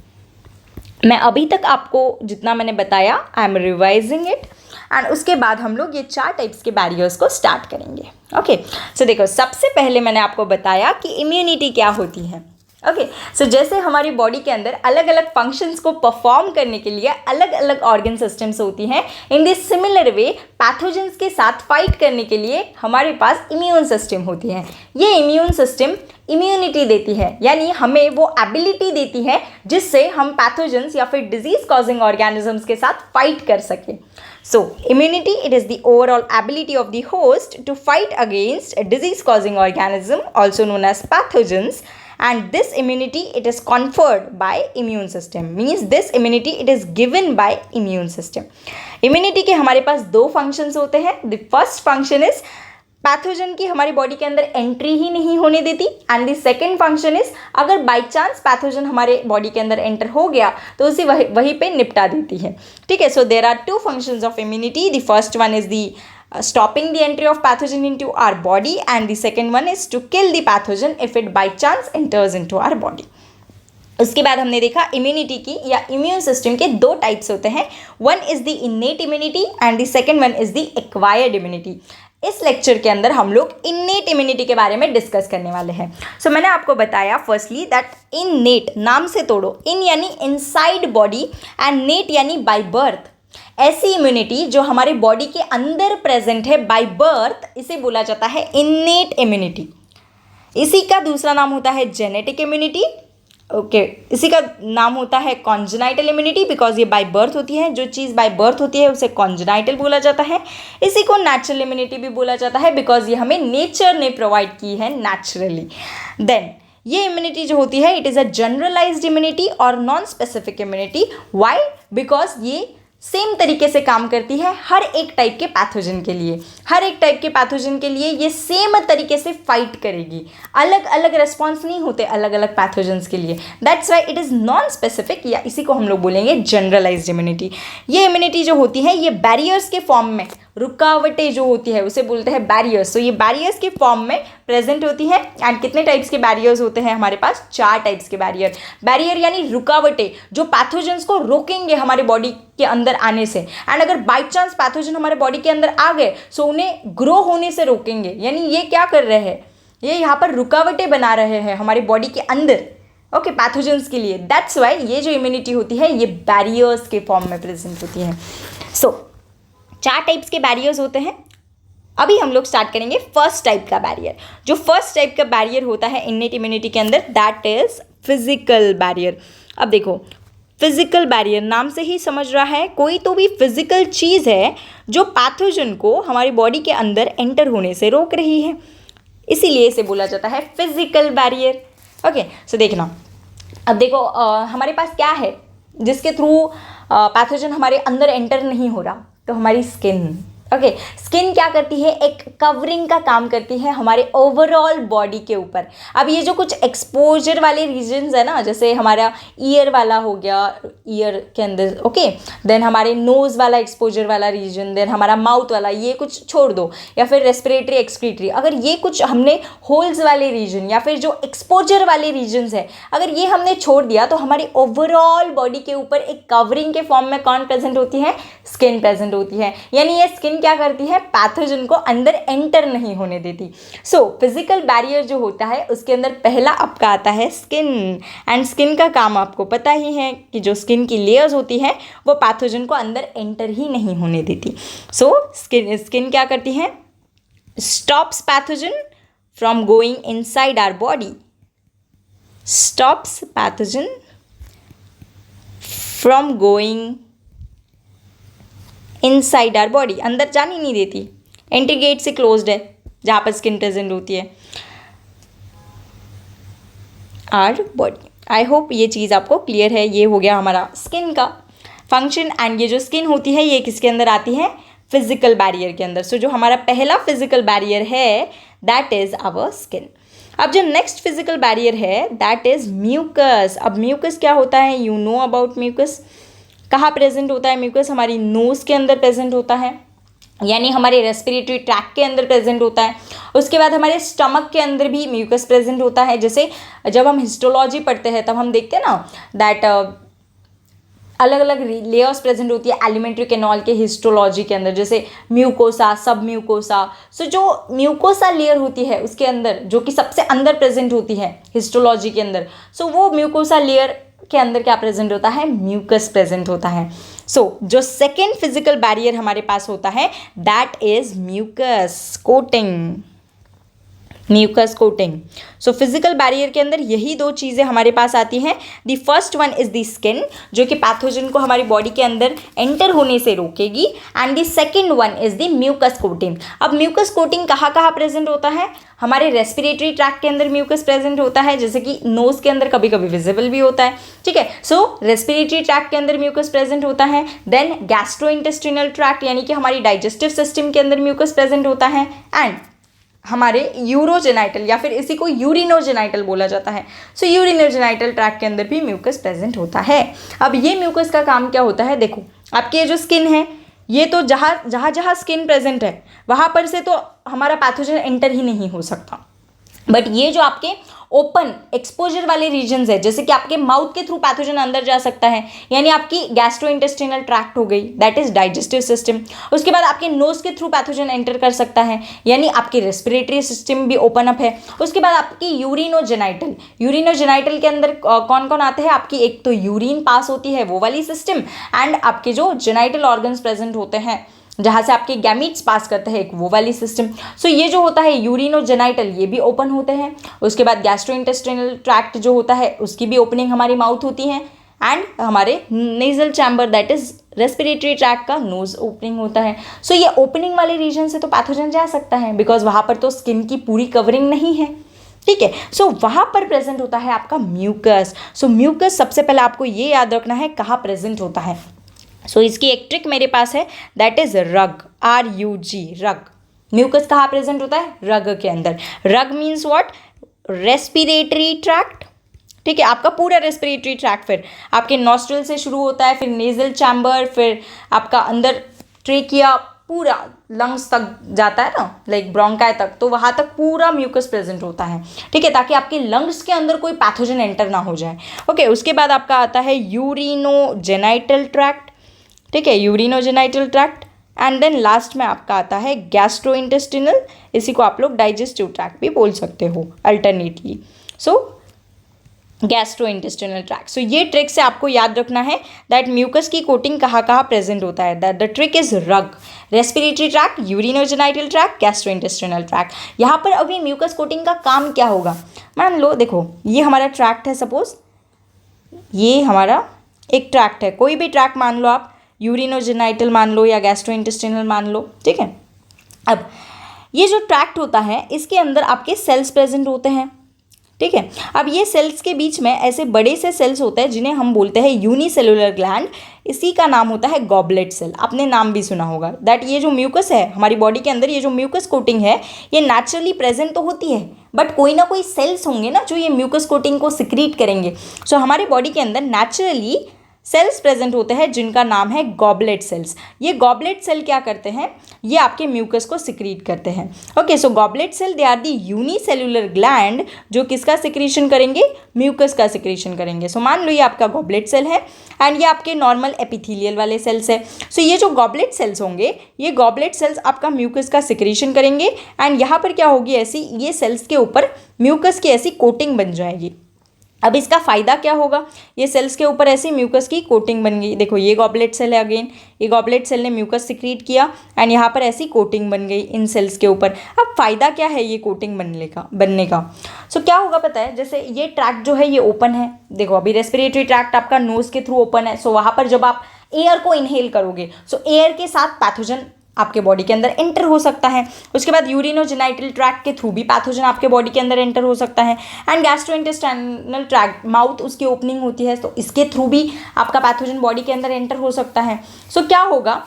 Speaker 1: मैं अभी तक आपको जितना मैंने बताया, I am revising it, and उसके बाद हम लोग ये 4 टाइप्स के बैरियर्स को स्टार्ट करेंगे। ओके, सो देखो, सबसे पहले मैंने आपको बताया कि इम्यूनिटी क्या होती है। ओके, सो जैसे हमारी बॉडी के अंदर अलग अलग फंक्शंस को परफॉर्म करने के लिए अलग अलग ऑर्गन सिस्टम्स होती हैं, इन दिस सिमिलर वे पैथोजेंस के साथ फाइट करने के लिए हमारे पास इम्यून सिस्टम होती है। ये इम्यून सिस्टम इम्यूनिटी देती है, यानी हमें वो एबिलिटी देती है जिससे हम पैथोजेंस या फिर डिजीज कॉजिंग ऑर्गेनिजम्स के साथ फाइट कर सकें। So, immunity, it is the overall ability of the host to fight against a disease-causing organism, also known as pathogens, and this immunity it is conferred by immune system, means this immunity it is given by immune system. immunity के हमारे पास दो functions होते हैं. the first function is pathogen की हमारी body के अंदर entry ही नहीं होने देती, and the second function is अगर बाई चांस पैथोजन हमारे बॉडी के अंदर एंटर हो गया तो उसे वहीं पे निपटा देती है. ठीक है, so there are two functions of immunity. The first one is the stopping the entry of pathogen into our body, and the second one is to kill the pathogen if it by chance enters into our body. उसके बाद हमने देखा immunity की या immune system के दो types होते हैं. One is the innate immunity and the second one is the acquired immunity. इस लेक्चर के अंदर हम लोग इन्नेट इम्यूनिटी के बारे में डिस्कस करने वाले हैं. सो मैंने आपको बताया फर्स्टली दैट इन्नेट नाम से तोड़ो, इन यानी इनसाइड बॉडी एंड नेट यानी बाय बर्थ. ऐसी इम्यूनिटी जो हमारे बॉडी के अंदर प्रेजेंट है बाय बर्थ, इसे बोला जाता है इन्नेट इम्यूनिटी. इसी का दूसरा नाम होता है जेनेटिक इम्यूनिटी. ओके, इसी का नाम होता है कॉन्जेनाइटल इम्यूनिटी, बिकॉज ये बाय बर्थ होती है. जो चीज़ बाय बर्थ होती है उसे कॉन्जेनाइटल बोला जाता है. इसी को नेचुरल इम्यूनिटी भी बोला जाता है, बिकॉज ये हमें नेचर ने प्रोवाइड की है नेचुरली. देन ये इम्यूनिटी जो होती है it is a generalised immunity और non specific immunity. Why? Because ये सेम तरीके से काम करती है हर एक टाइप के पैथोजन के लिए. हर एक टाइप के पैथोजन के लिए ये सेम तरीके से फाइट करेगी. अलग अलग रेस्पॉन्स नहीं होते अलग अलग पैथोजन्स के लिए. That's why it is non specific, या इसी को हम लोग बोलेंगे जनरलाइज्ड इम्यूनिटी. ये इम्यूनिटी जो होती है ये बैरियर्स के फॉर्म में, रुकावटें जो होती है उसे बोलते हैं बैरियर्स. तो ये बैरियर्स के फॉर्म में प्रेजेंट होती है. एंड कितने टाइप्स के बैरियर्स होते हैं हमारे पास? 4 टाइप्स के बैरियर. बैरियर यानी रुकावटें जो पैथोजन्स को रोकेंगे हमारे बॉडी के अंदर आने से. एंड अगर बाई चांस पैथोजन हमारे बॉडी के अंदर आ गए सो उन्हें ग्रो होने से रोकेंगे. यानी ये क्या कर रहे हैं? ये यहाँ पर रुकावटें बना रहे हैं हमारे बॉडी के अंदर, ओके, पैथोजन्स के लिए. दैट्स वाई ये जो इम्यूनिटी होती है ये बैरियर्स के फॉर्म में प्रेजेंट होती है. सो 4 टाइप्स के बैरियर्स होते हैं. अभी हम लोग स्टार्ट करेंगे फर्स्ट टाइप का बैरियर. जो फर्स्ट टाइप का बैरियर होता है इन्नेट इम्यूनिटी के अंदर दैट इज फिजिकल बैरियर. अब देखो, फिजिकल बैरियर नाम से ही समझ रहा है कोई तो भी फिजिकल चीज़ है जो पैथोजन को हमारी बॉडी के अंदर एंटर होने से रोक रही है, इसीलिए इसे बोला जाता है फिजिकल बैरियर. ओके, सो देखना, अब देखो हमारे पास क्या है जिसके थ्रू पैथोजन हमारे अंदर एंटर नहीं हो रहा? तो हमारी स्किन. ओके, स्किन क्या करती है? एक कवरिंग का काम करती है हमारे ओवरऑल बॉडी के ऊपर. अब ये जो कुछ एक्सपोजर वाले रीजन्स है ना, जैसे हमारा ईयर वाला हो गया, ईयर के अंदर, ओके, देन हमारे नोज़ वाला एक्सपोजर वाला रीजन, देन हमारा माउथ वाला, ये कुछ छोड़ दो, या फिर रेस्पिरेटरी एक्सक्रीटरी, अगर ये कुछ हमने होल्स वाले रीजन या फिर जो एक्सपोजर वाले रीजन्स है अगर ये हमने छोड़ दिया तो हमारी ओवरऑल बॉडी के ऊपर एक कवरिंग के फॉर्म में कौन प्रेजेंट होती है? स्किन प्रेजेंट होती है. यानी ये स्किन क्या करती है? पैथोजन को अंदर एंटर नहीं होने देती. सो फिजिकल बैरियर जो होता है उसके अंदर पहला आपका आता है स्किन. एंड स्किन का काम आपको पता ही है कि जो स्किन की लेयर्स होती है वो पैथोजन को अंदर एंटर ही नहीं होने देती. सो स्किन क्या करती है? Stops pathogen from going inside our body. Stops pathogen from going inside our body, अंदर जाने नहीं देती. एंट्री गेट से क्लोज्ड है जहाँ पर स्किन प्रेजेंट होती है आवर बॉडी. आई होप ये चीज़ आपको क्लियर है. ये हो गया हमारा स्किन का फंक्शन. एंड ये जो स्किन होती है ये किसके अंदर आती है? फिजिकल बैरियर के अंदर. सो जो हमारा पहला फिजिकल बैरियर है दैट इज़ आवर स्किन. अब जो नेक्स्ट फिजिकल बैरियर है दैट इज़ म्यूकस. अब म्यूकस क्या होता है? You know about mucus. कहाँ प्रेजेंट होता है म्यूकस? हमारी नोज़ के अंदर प्रेजेंट होता है, यानी हमारे रेस्पिरेटरी ट्रैक्ट के अंदर प्रेजेंट होता है. उसके बाद हमारे स्टमक के अंदर भी म्यूकस प्रेजेंट होता है. जैसे जब हम हिस्टोलॉजी पढ़ते हैं तब हम देखते हैं ना दैट अलग अलग लेयर्स प्रेजेंट होती है एलिमेंट्री कैनाल के हिस्टोलॉजी के अंदर, जैसे म्यूकोसा, सब म्यूकोसा. सो जो म्यूकोसा लेयर होती है उसके अंदर जो कि सबसे अंदर प्रेजेंट होती है हिस्टोलॉजी के अंदर, सो वो म्यूकोसा लेयर के अंदर क्या प्रेजेंट होता है? म्यूकस प्रेजेंट होता है. सो जो सेकेंड फिजिकल बैरियर हमारे पास होता है that is mucus coating. Mucus coating. So physical barrier के अंदर यही दो चीज़ें हमारे पास आती हैं। The first one is the skin, जो कि पैथोजन को हमारी बॉडी के अंदर एंटर होने से रोकेगी, and the second one is the mucus coating. अब म्यूकस कोटिंग कहाँ कहाँ प्रेजेंट होता है? हमारे रेस्पिरेटरी ट्रैक्ट के अंदर म्यूकस प्रेजेंट होता है, जैसे कि नोज के अंदर कभी कभी विजिबल भी होता है, ठीक है। सो रेस्पिरेटरी ट्रैक्ट के अंदर म्यूकस प्रेजेंट होता है। देन गैस्ट्रोइंटेस्टिनल ट्रैक्ट यानी कि हमारी डाइजेस्टिव सिस्टम के अंदर म्यूकस प्रेजेंट होता है, एंड हमारे यूरोजेनाइटल या फिर इसी को यूरिनोजेनाइटल बोला जाता है। सो यूरिनोजेनाइटल ट्रैक्ट के अंदर भी म्यूकस प्रेजेंट होता है। अब ये म्यूकस का काम क्या होता है? देखो, आपकी ये जो स्किन है, ये तो जहाँ स्किन प्रेजेंट है वहाँ पर से तो हमारा पैथोजन एंटर ही नहीं हो सकता। बट ये जो आपके ओपन एक्सपोजर वाले रीजन्स है, जैसे कि आपके माउथ के थ्रू पैथोजन अंदर जा सकता है, यानी आपकी गैस्ट्रोइंटेस्टिनल ट्रैक्ट हो गई, दैट इज डाइजेस्टिव सिस्टम। उसके बाद आपके नोज के थ्रू पैथोजन एंटर कर सकता है, यानी आपकी रेस्पिरेटरी सिस्टम भी ओपन अप है। उसके बाद आपकी यूरिनोजेनाइटल के अंदर कौन कौन आते हैं? आपकी एक तो यूरिन पास होती है, वो वाली सिस्टम, एंड आपके जो जेनाइटल ऑर्गन्स प्रेजेंट होते हैं जहाँ से आपके गैमीट्स पास करते हैं, एक वो वाली सिस्टम। सो ये जो होता है यूरिनोजेनाइटल, ये भी ओपन होते हैं। उसके बाद गैस्ट्रोइंटेस्टिनल ट्रैक्ट जो होता है उसकी भी ओपनिंग हमारी माउथ होती है, एंड हमारे nasal chamber that is respiratory tract का नोज ओपनिंग होता है। सो ये ओपनिंग वाले रीजन से तो पैथोजन जा सकता है, बिकॉज वहाँ पर तो स्किन की पूरी कवरिंग नहीं है, ठीक है। सो वहाँ पर प्रेजेंट होता है आपका म्यूकस। सो म्यूकस सबसे पहले आपको ये याद रखना है कहाँ प्रेजेंट होता है। सो इसकी एक ट्रिक मेरे पास है, दैट इज रग, RUG, रग। म्यूकस कहाँ प्रेजेंट होता है? रग के अंदर। रग मीन्स व्हाट? रेस्पिरेटरी ट्रैक्ट, ठीक है। आपका पूरा रेस्पिरेटरी ट्रैक्ट फिर आपके नॉस्ट्रल से शुरू होता है, फिर नेजल चैम्बर, फिर आपका अंदर ट्रेकिया, पूरा लंग्स तक जाता है ना, लाइक ब्रोंकाई तक, तो वहाँ तक पूरा म्यूकस प्रेजेंट होता है, ठीक है, ताकि आपके लंग्स के अंदर कोई पैथोजन एंटर ना हो जाए। ओके, उसके बाद आपका आता है यूरिनोजेनाइटल ट्रैक्ट, ठीक है, urinogenital tract, and then last में आपका आता है गैस्ट्रोइंटेस्टिनल, इसी को आप लोग डाइजेस्टिव ट्रैक्ट भी बोल सकते हो अल्टरनेटली। सो गैस्ट्रोइंटेस्टिनल ट्रैक्ट। सो ये ट्रिक से आपको याद रखना है दैट म्यूकस की कोटिंग कहाँ कहाँ प्रेजेंट होता है। दैट द ट्रिक इज रग, respiratory tract, urinogenital tract, gastrointestinal tract. यहाँ पर अभी म्यूकस कोटिंग का काम क्या होगा? मान लो, देखो ये हमारा ट्रैक्ट है, सपोज ये हमारा एक ट्रैक्ट है, कोई भी ट्रैक्ट मान लो आप, यूरिनोजेनाइटल मान लो या गैस्ट्रोइंटेस्टिनल मान लो, ठीक है। अब ये जो ट्रैक्ट होता है इसके अंदर आपके सेल्स प्रेजेंट होते हैं, ठीक है। अब ये सेल्स के बीच में ऐसे बड़े से सेल्स होते हैं जिन्हें हम बोलते हैं यूनिसेलुलर ग्लैंड, इसी का नाम होता है गॉबलेट सेल। आपने नाम भी सुना होगा दैट ये जो म्यूकस है हमारी बॉडी के अंदर, ये जो म्यूकस कोटिंग है ये नेचुरली प्रेजेंट तो होती है, बट कोई ना कोई सेल्स होंगे ना जो ये म्यूकस कोटिंग को सिक्रीट करेंगे। सो हमारी बॉडी के अंदर नेचुरली सेल्स प्रेजेंट होते हैं जिनका नाम है गॉबलेट सेल्स। ये गॉबलेट सेल क्या करते हैं? ये आपके म्यूकस को सिक्रीट करते हैं। Okay, so goblet cell they are the unicellular gland जो किसका सिक्रीशन करेंगे? म्यूकस का सिक्रीशन करेंगे। सो मान लो ये आपका गॉबलेट सेल है एंड ये आपके नॉर्मल एपिथेलियल वाले सेल्स है। सो ये जो गॉबलेट सेल्स होंगे, ये गॉबलेट सेल्स आपका म्यूकस का सिक्रीशन करेंगे एंड यहाँ पर क्या होगी, ऐसी ये सेल्स के ऊपर म्यूकस की ऐसी कोटिंग बन जाएगी। अब इसका फ़ायदा क्या होगा? ये सेल्स के ऊपर ऐसी म्यूकस की कोटिंग बन गई। देखो ये गॉबलेट सेल है, अगेन ये गॉबलेट सेल ने म्यूकस सिक्रीट किया एंड यहाँ पर ऐसी कोटिंग बन गई इन सेल्स के ऊपर। अब फ़ायदा क्या है ये कोटिंग बनने का? सो क्या होगा पता है, जैसे ये ट्रैक्ट जो है ये ओपन है, देखो अभी रेस्पिरेटरी ट्रैक्ट आपका नोज़ के थ्रू ओपन है। सो वहाँ पर जब आप एयर को इनहेल करोगे, सो एयर के साथ पैथोजन आपके बॉडी के अंदर एंटर हो सकता है। उसके बाद यूरिनोजेनाइटल ट्रैक्ट के थ्रू भी पैथोजन आपके बॉडी के अंदर एंटर हो सकता है एंड गैस्ट्रोइंटेस्टाइनल ट्रैक्ट, माउथ उसकी ओपनिंग होती है, तो इसके थ्रू भी आपका पैथोजन बॉडी के अंदर एंटर हो सकता है। सो क्या होगा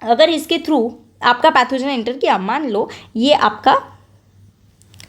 Speaker 1: अगर इसके थ्रू आपका पैथोजन एंटर किया, मान लो ये आपका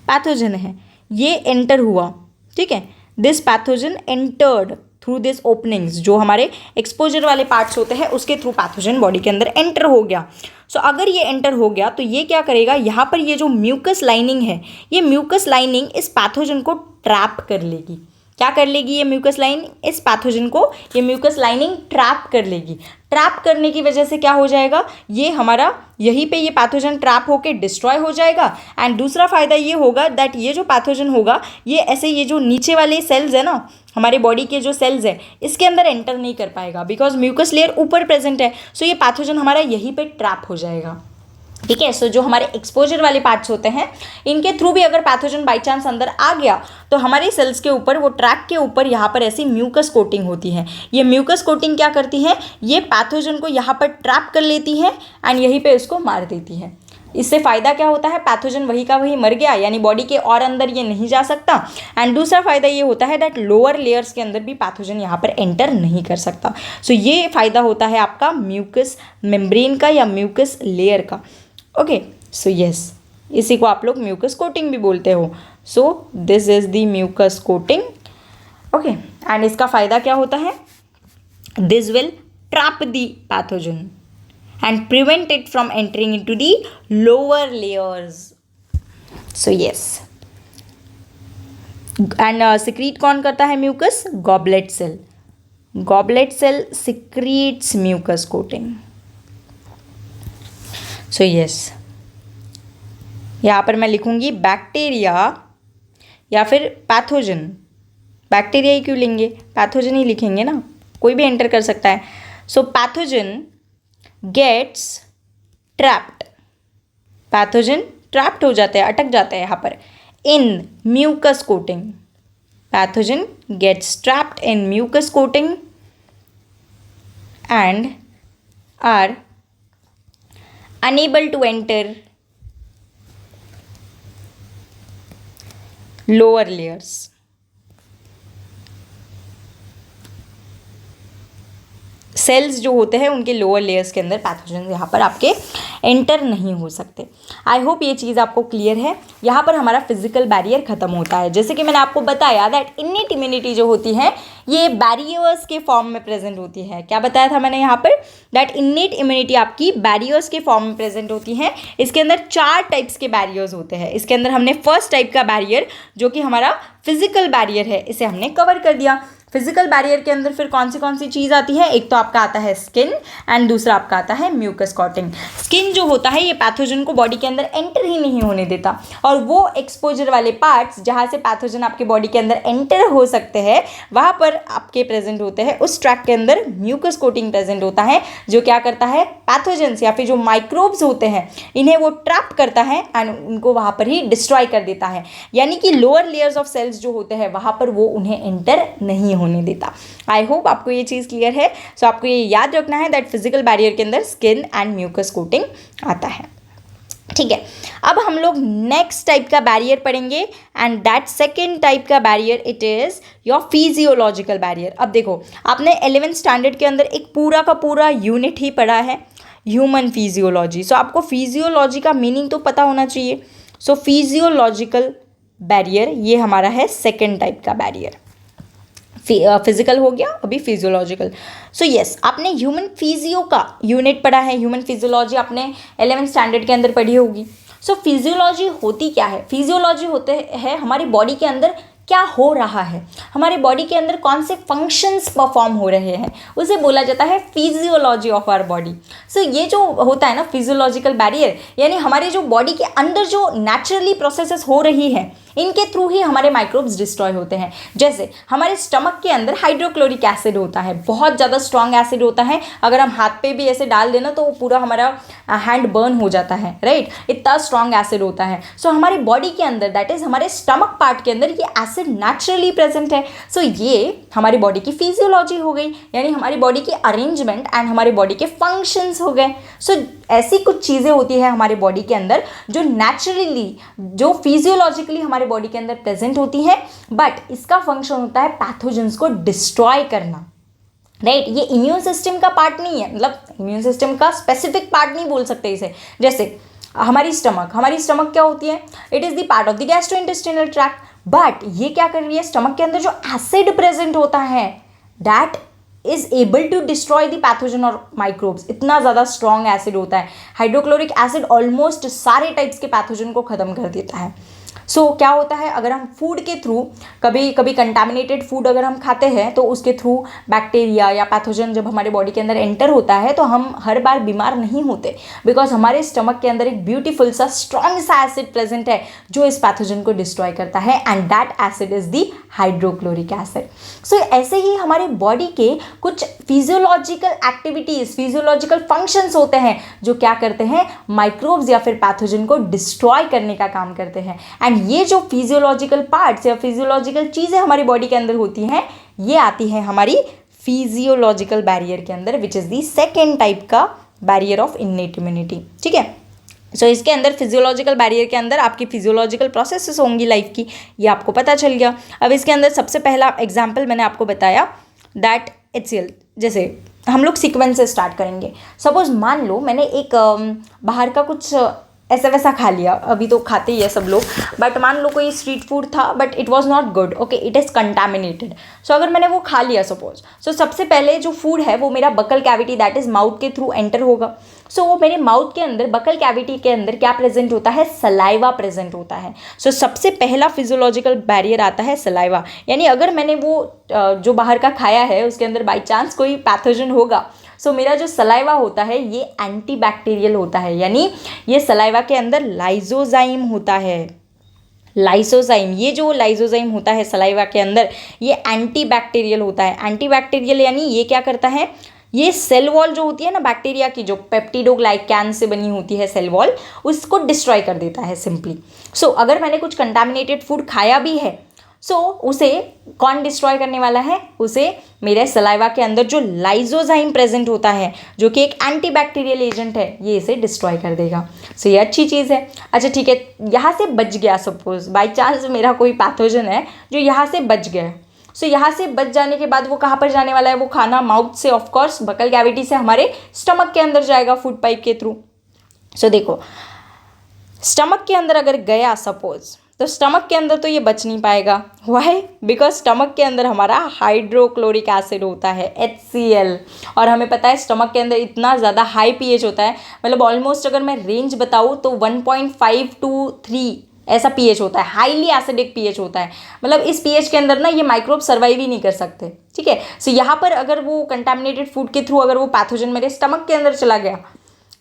Speaker 1: पैथोजन है, ये एंटर हुआ, ठीक है, this pathogen entered through this openings, जो हमारे एक्सपोजर वाले पार्ट्स होते हैं उसके थ्रू पैथोजन बॉडी के अंदर एंटर हो गया। सो अगर ये एंटर हो गया तो ये क्या करेगा, यहाँ पर ये जो म्यूकस लाइनिंग है, ये म्यूकस लाइनिंग इस पैथोजन को ट्रैप कर लेगी। क्या कर लेगी ये म्यूकस लाइनिंग? इस पैथोजन को ये म्यूकस लाइनिंग ट्रैप कर लेगी। ट्रैप करने की वजह से क्या हो जाएगा, ये हमारा यहीं पे ये पैथोजन ट्रैप होके डिस्ट्रॉय हो जाएगा। एंड दूसरा फ़ायदा ये होगा दैट ये जो पैथोजन होगा ये ऐसे ये जो नीचे वाले सेल्स है ना, हमारे बॉडी के जो सेल्स है इसके अंदर एंटर नहीं कर पाएगा, बिकॉज म्यूकस लेयर ऊपर प्रेजेंट है। सो ये पैथोजन हमारा यहीं पे ट्रैप हो जाएगा। ठीक है। सो जो हमारे एक्सपोजर वाले पार्ट्स होते हैं, इनके थ्रू भी अगर पैथोजन बाई चांस अंदर आ गया तो हमारे सेल्स के ऊपर, वो ट्रैक के ऊपर यहाँ पर ऐसी म्यूकस कोटिंग होती है। ये म्यूकस कोटिंग क्या करती है, ये पैथोजन को यहाँ पर ट्रैप कर लेती है एंड यहीं पे उसको मार देती है। इससे फ़ायदा क्या होता है, पैथोजन वही का वही मर गया, यानी बॉडी के और अंदर ये नहीं जा सकता। एंड दूसरा फ़ायदा ये होता है दैट लोअर लेयर्स के अंदर भी पैथोजन यहाँ पर एंटर नहीं कर सकता। सो ये फ़ायदा होता है आपका म्यूकस मेम्ब्रेन का या म्यूकस लेयर का। ओके, सो यस, इसी को आप लोग म्यूकस कोटिंग भी बोलते हो। So this is the mucus coating. Okay, and इसका फ़ायदा क्या होता है, this will trap the pathogen and prevent it from entering into the lower layers. So yes, and secrete कौन करता है mucus? Goblet cell. Goblet cell secretes mucus coating. So yes, यहाँ पर मैं लिखूँगी बैक्टीरिया या फिर पैथोजन। बैक्टीरिया ही क्यों लेंगे, पैथोजन ही लिखेंगे ना, कोई भी एंटर कर सकता है। So pathogen gets trapped, pathogen trapped हो जाते हैं, अटक जाते हैं यहाँ पर in mucus coating. Pathogen gets trapped in mucus coating and are unable to enter lower layers. Cells जो होते हैं उनके लोअर लेयर्स के अंदर पैथोजन यहाँ पर आपके एंटर नहीं हो सकते। आई होप ये चीज़ आपको क्लियर है। यहाँ पर हमारा फिजिकल बैरियर खत्म होता है। जैसे कि मैंने आपको बताया दैट इन्नीट इम्यूनिटी जो होती है ये बैरियर्स के फॉर्म में प्रेजेंट होती है। क्या बताया था मैंने यहाँ पर, दैट इन्नीट इम्यूनिटी आपकी बैरियर्स के फॉर्म में प्रेजेंट होती है। इसके अंदर 4 टाइप्स के बैरियर्स होते हैं। इसके अंदर हमने फर्स्ट टाइप का बैरियर जो कि हमारा फिजिकल बैरियर है, इसे हमने कवर कर दिया। फिजिकल बैरियर के अंदर फिर कौन सी चीज़ आती है, एक तो आपका आता है स्किन एंड दूसरा आपका आता है म्यूकस कोटिंग। स्किन जो होता है ये पैथोजन को बॉडी के अंदर एंटर ही नहीं होने देता, और वो एक्सपोजर वाले पार्ट्स जहाँ से पैथोजन आपके बॉडी के अंदर एंटर हो सकते हैं वहाँ पर आपके प्रेजेंट होते हैं। उस ट्रैक के अंदर म्यूकस कोटिंग प्रेजेंट होता है जो क्या करता है, पैथोजन्स या फिर जो माइक्रोब्स होते हैं इन्हें वो ट्रैप करता है एंड उनको वहाँ पर ही डिस्ट्रॉय कर देता है। यानी कि लोअर लेयर्स ऑफ सेल्स जो होते हैं वहाँ पर वो उन्हें एंटर नहीं होने देता। आई होप आपको ये चीज़ क्लियर है। सो आपको ये याद रखना है दैट फिजिकल बैरियर के अंदर स्किन एंड म्यूकस कोटिंग आता है। ठीक है, अब हम लोग नेक्स्ट टाइप का बैरियर पढ़ेंगे एंड दैट सेकेंड टाइप का barrier it is your physiological barrier. अब देखो, आपने 11th स्टैंडर्ड के अंदर एक पूरा का पूरा यूनिट ही पढ़ा है, ह्यूमन फिजियोलॉजी। सो आपको फिजियोलॉजी का मीनिंग तो पता होना चाहिए। सो फिजियोलॉजिकल बैरियर ये हमारा है सेकेंड टाइप का बैरियर। फिजिकल हो गया, अभी फिजियोलॉजिकल। सो यस, आपने ह्यूमन फिजियो का यूनिट पढ़ा है, ह्यूमन फिजियोलॉजी आपने 11th स्टैंडर्ड के अंदर पढ़ी होगी। सो फिजियोलॉजी होती क्या है, फिजियोलॉजी होते हैं हमारी बॉडी के अंदर क्या हो रहा है, हमारे बॉडी के अंदर कौन से फंक्शंस परफॉर्म हो रहे हैं, उसे बोला जाता है फिजियोलॉजी ऑफ आवर बॉडी। सो ये जो होता है ना फिजियोलॉजिकल बैरियर, यानी हमारे जो बॉडी के अंदर जो नेचुरली प्रोसेसेस हो रही हैं इनके थ्रू ही हमारे माइक्रोब्स डिस्ट्रॉय होते हैं। जैसे हमारे स्टमक के अंदर हाइड्रोक्लोरिक एसिड होता है, बहुत ज़्यादा स्ट्रॉन्ग एसिड होता है। अगर हम हाथ पे भी ऐसे डाल देना तो वो पूरा हमारा हैंड बर्न हो जाता है, राइट, इतना स्ट्रॉन्ग एसिड होता है। सो हमारी बॉडी के अंदर दैट इज़ हमारे स्टमक पार्ट के अंदर ये एसिड नेचुरली प्रेजेंट है। सो ये हमारी बॉडी की फिजियोलॉजी हो गई, यानी हमारी बॉडी की अरेंजमेंट एंड हमारी बॉडी के फंक्शंस हो गए। सो ऐसी कुछ चीज़ें होती है हमारे बॉडी के अंदर जो नेचुरली, जो फिजियोलॉजिकली हमारे बॉडी के अंदर प्रेजेंट होती है, बट इसका फंक्शन होता है पैथोजेंस को डिस्ट्रॉय करना, राइट। ये इम्यून सिस्टम का पार्ट नहीं है, मतलब इम्यून सिस्टम का स्पेसिफिक पार्ट नहीं बोल सकते इसे। जैसे हमारी स्टमक क्या होती है, it is the part of the gastrointestinal tract, but ये क्या कर रही है, स्टमक के अंदर जो एसिड प्रेजेंट होता है that is able to destroy the pathogen और माइक्रोब्स। इतना ज़्यादा स्ट्रॉन्ग एसिड होता है, हाइड्रोक्लोरिक एसिड ऑलमोस्ट सारे टाइप्स के पैथोजन को ख़त्म कर देता है। सो क्या होता है, अगर हम फूड के थ्रू कभी कभी कंटामिनेटेड फूड अगर हम खाते हैं तो उसके थ्रू बैक्टीरिया या पैथोजन जब हमारे बॉडी के अंदर एंटर होता है तो हम हर बार बीमार नहीं होते, बिकॉज हमारे स्टमक के अंदर एक ब्यूटीफुल सा स्ट्रॉन्ग सा एसिड प्रेजेंट है जो इस पैथोजन को डिस्ट्रॉय करता है, and that acid is the hydrochloric acid. So ऐसे ही हमारे बॉडी के कुछ फिजियोलॉजिकल एक्टिविटीज, फिजियोलॉजिकल फंक्शंस होते हैं जो क्या करते हैं, माइक्रोब्स या फिर पैथोजन को डिस्ट्रॉय करने का काम करते हैं। एंड ये जो फिजियोलॉजिकल पार्ट्स या फिजियोलॉजिकल चीज़ें हमारी बॉडी के अंदर होती हैं, ये आती है हमारी फिजियोलॉजिकल बैरियर के अंदर, which is the second type का बैरियर ऑफ इन्नेट इम्यूनिटी। ठीक है, सो इसके अंदर फिजियोलॉजिकल बैरियर के अंदर आपकी फिजियोलॉजिकल प्रोसेसेस होंगी लाइफ की, ये आपको पता चल गया। अब इसके अंदर सबसे पहला एग्जाम्पल मैंने आपको बताया दैट HCl, जैसे हम लोग सीक्वेंस से स्टार्ट करेंगे। सपोज मान लो मैंने एक बाहर का कुछ ऐसा वैसा खा लिया, अभी तो खाते ही है सब लोग, बट मान लो कोई स्ट्रीट फूड था but it was not good, okay, it is contaminated. So अगर मैंने वो खा लिया सपोज, सो सबसे पहले जो फूड है वो मेरा buccal cavity that is mouth के थ्रू एंटर होगा। सो वो मेरे माउथ के अंदर, बकल कैविटी के अंदर क्या प्रेजेंट होता है, सलाइवा प्रेजेंट होता है। सो सबसे पहला फिजियोलॉजिकल बैरियर आता है सलाइवा, यानी अगर मैंने वो जो बाहर का खाया है उसके अंदर बाई चांस कोई पैथोजन होगा, सो मेरा जो सलाइवा होता है ये एंटीबैक्टीरियल होता है, यानी ये सलाइवा के अंदर लाइसोजाइम होता है। लाइसोजाइम, ये जो लाइसोजाइम होता है सलाइवा के अंदर, ये एंटीबैक्टीरियल होता है। एंटीबैक्टीरियल यानी ये क्या करता है, ये सेल वॉल जो होती है ना बैक्टीरिया की, जो पेप्टिडोग्लाइकैन से बनी होती है सेल वॉल, उसको डिस्ट्रॉय कर देता है सिंपली। सो अगर मैंने कुछ कंटामिनेटेड फूड खाया भी है, सो उसे कौन डिस्ट्रॉय करने वाला है, उसे मेरे सलाइवा के अंदर जो लाइसोजाइम प्रेजेंट होता है जो कि एक एंटीबैक्टीरियल एजेंट है, ये इसे डिस्ट्रॉय कर देगा। सो ये अच्छी चीज़ है। अच्छा ठीक है, यहाँ से बच गया, सपोज बाई चांस मेरा कोई पैथोजन है जो यहाँ से बच गया, सो यहाँ से बच जाने के बाद वो कहाँ पर जाने वाला है, वो खाना माउथ से ऑफकोर्स बकल कैविटी से हमारे स्टमक के अंदर जाएगा फूड पाइप के थ्रू। सो देखो स्टमक के अंदर अगर गया सपोज, तो स्टमक के अंदर तो ये बच नहीं पाएगा। वाई? बिकॉज स्टमक के अंदर हमारा हाइड्रोक्लोरिक एसिड होता है HCl, और हमें पता है स्टमक के अंदर इतना ज़्यादा हाई pH होता है, मतलब ऑलमोस्ट अगर मैं रेंज बताऊँ तो 1.5 to 3 ऐसा pH होता है, हाईली एसिडिक pH होता है। मतलब इस pH के अंदर ना ये माइक्रोब सर्वाइव ही नहीं कर सकते। ठीक है, सो यहाँ पर अगर वो कंटामिनेटेड फूड के थ्रू अगर वो पैथोजन मेरे स्टमक के अंदर चला गया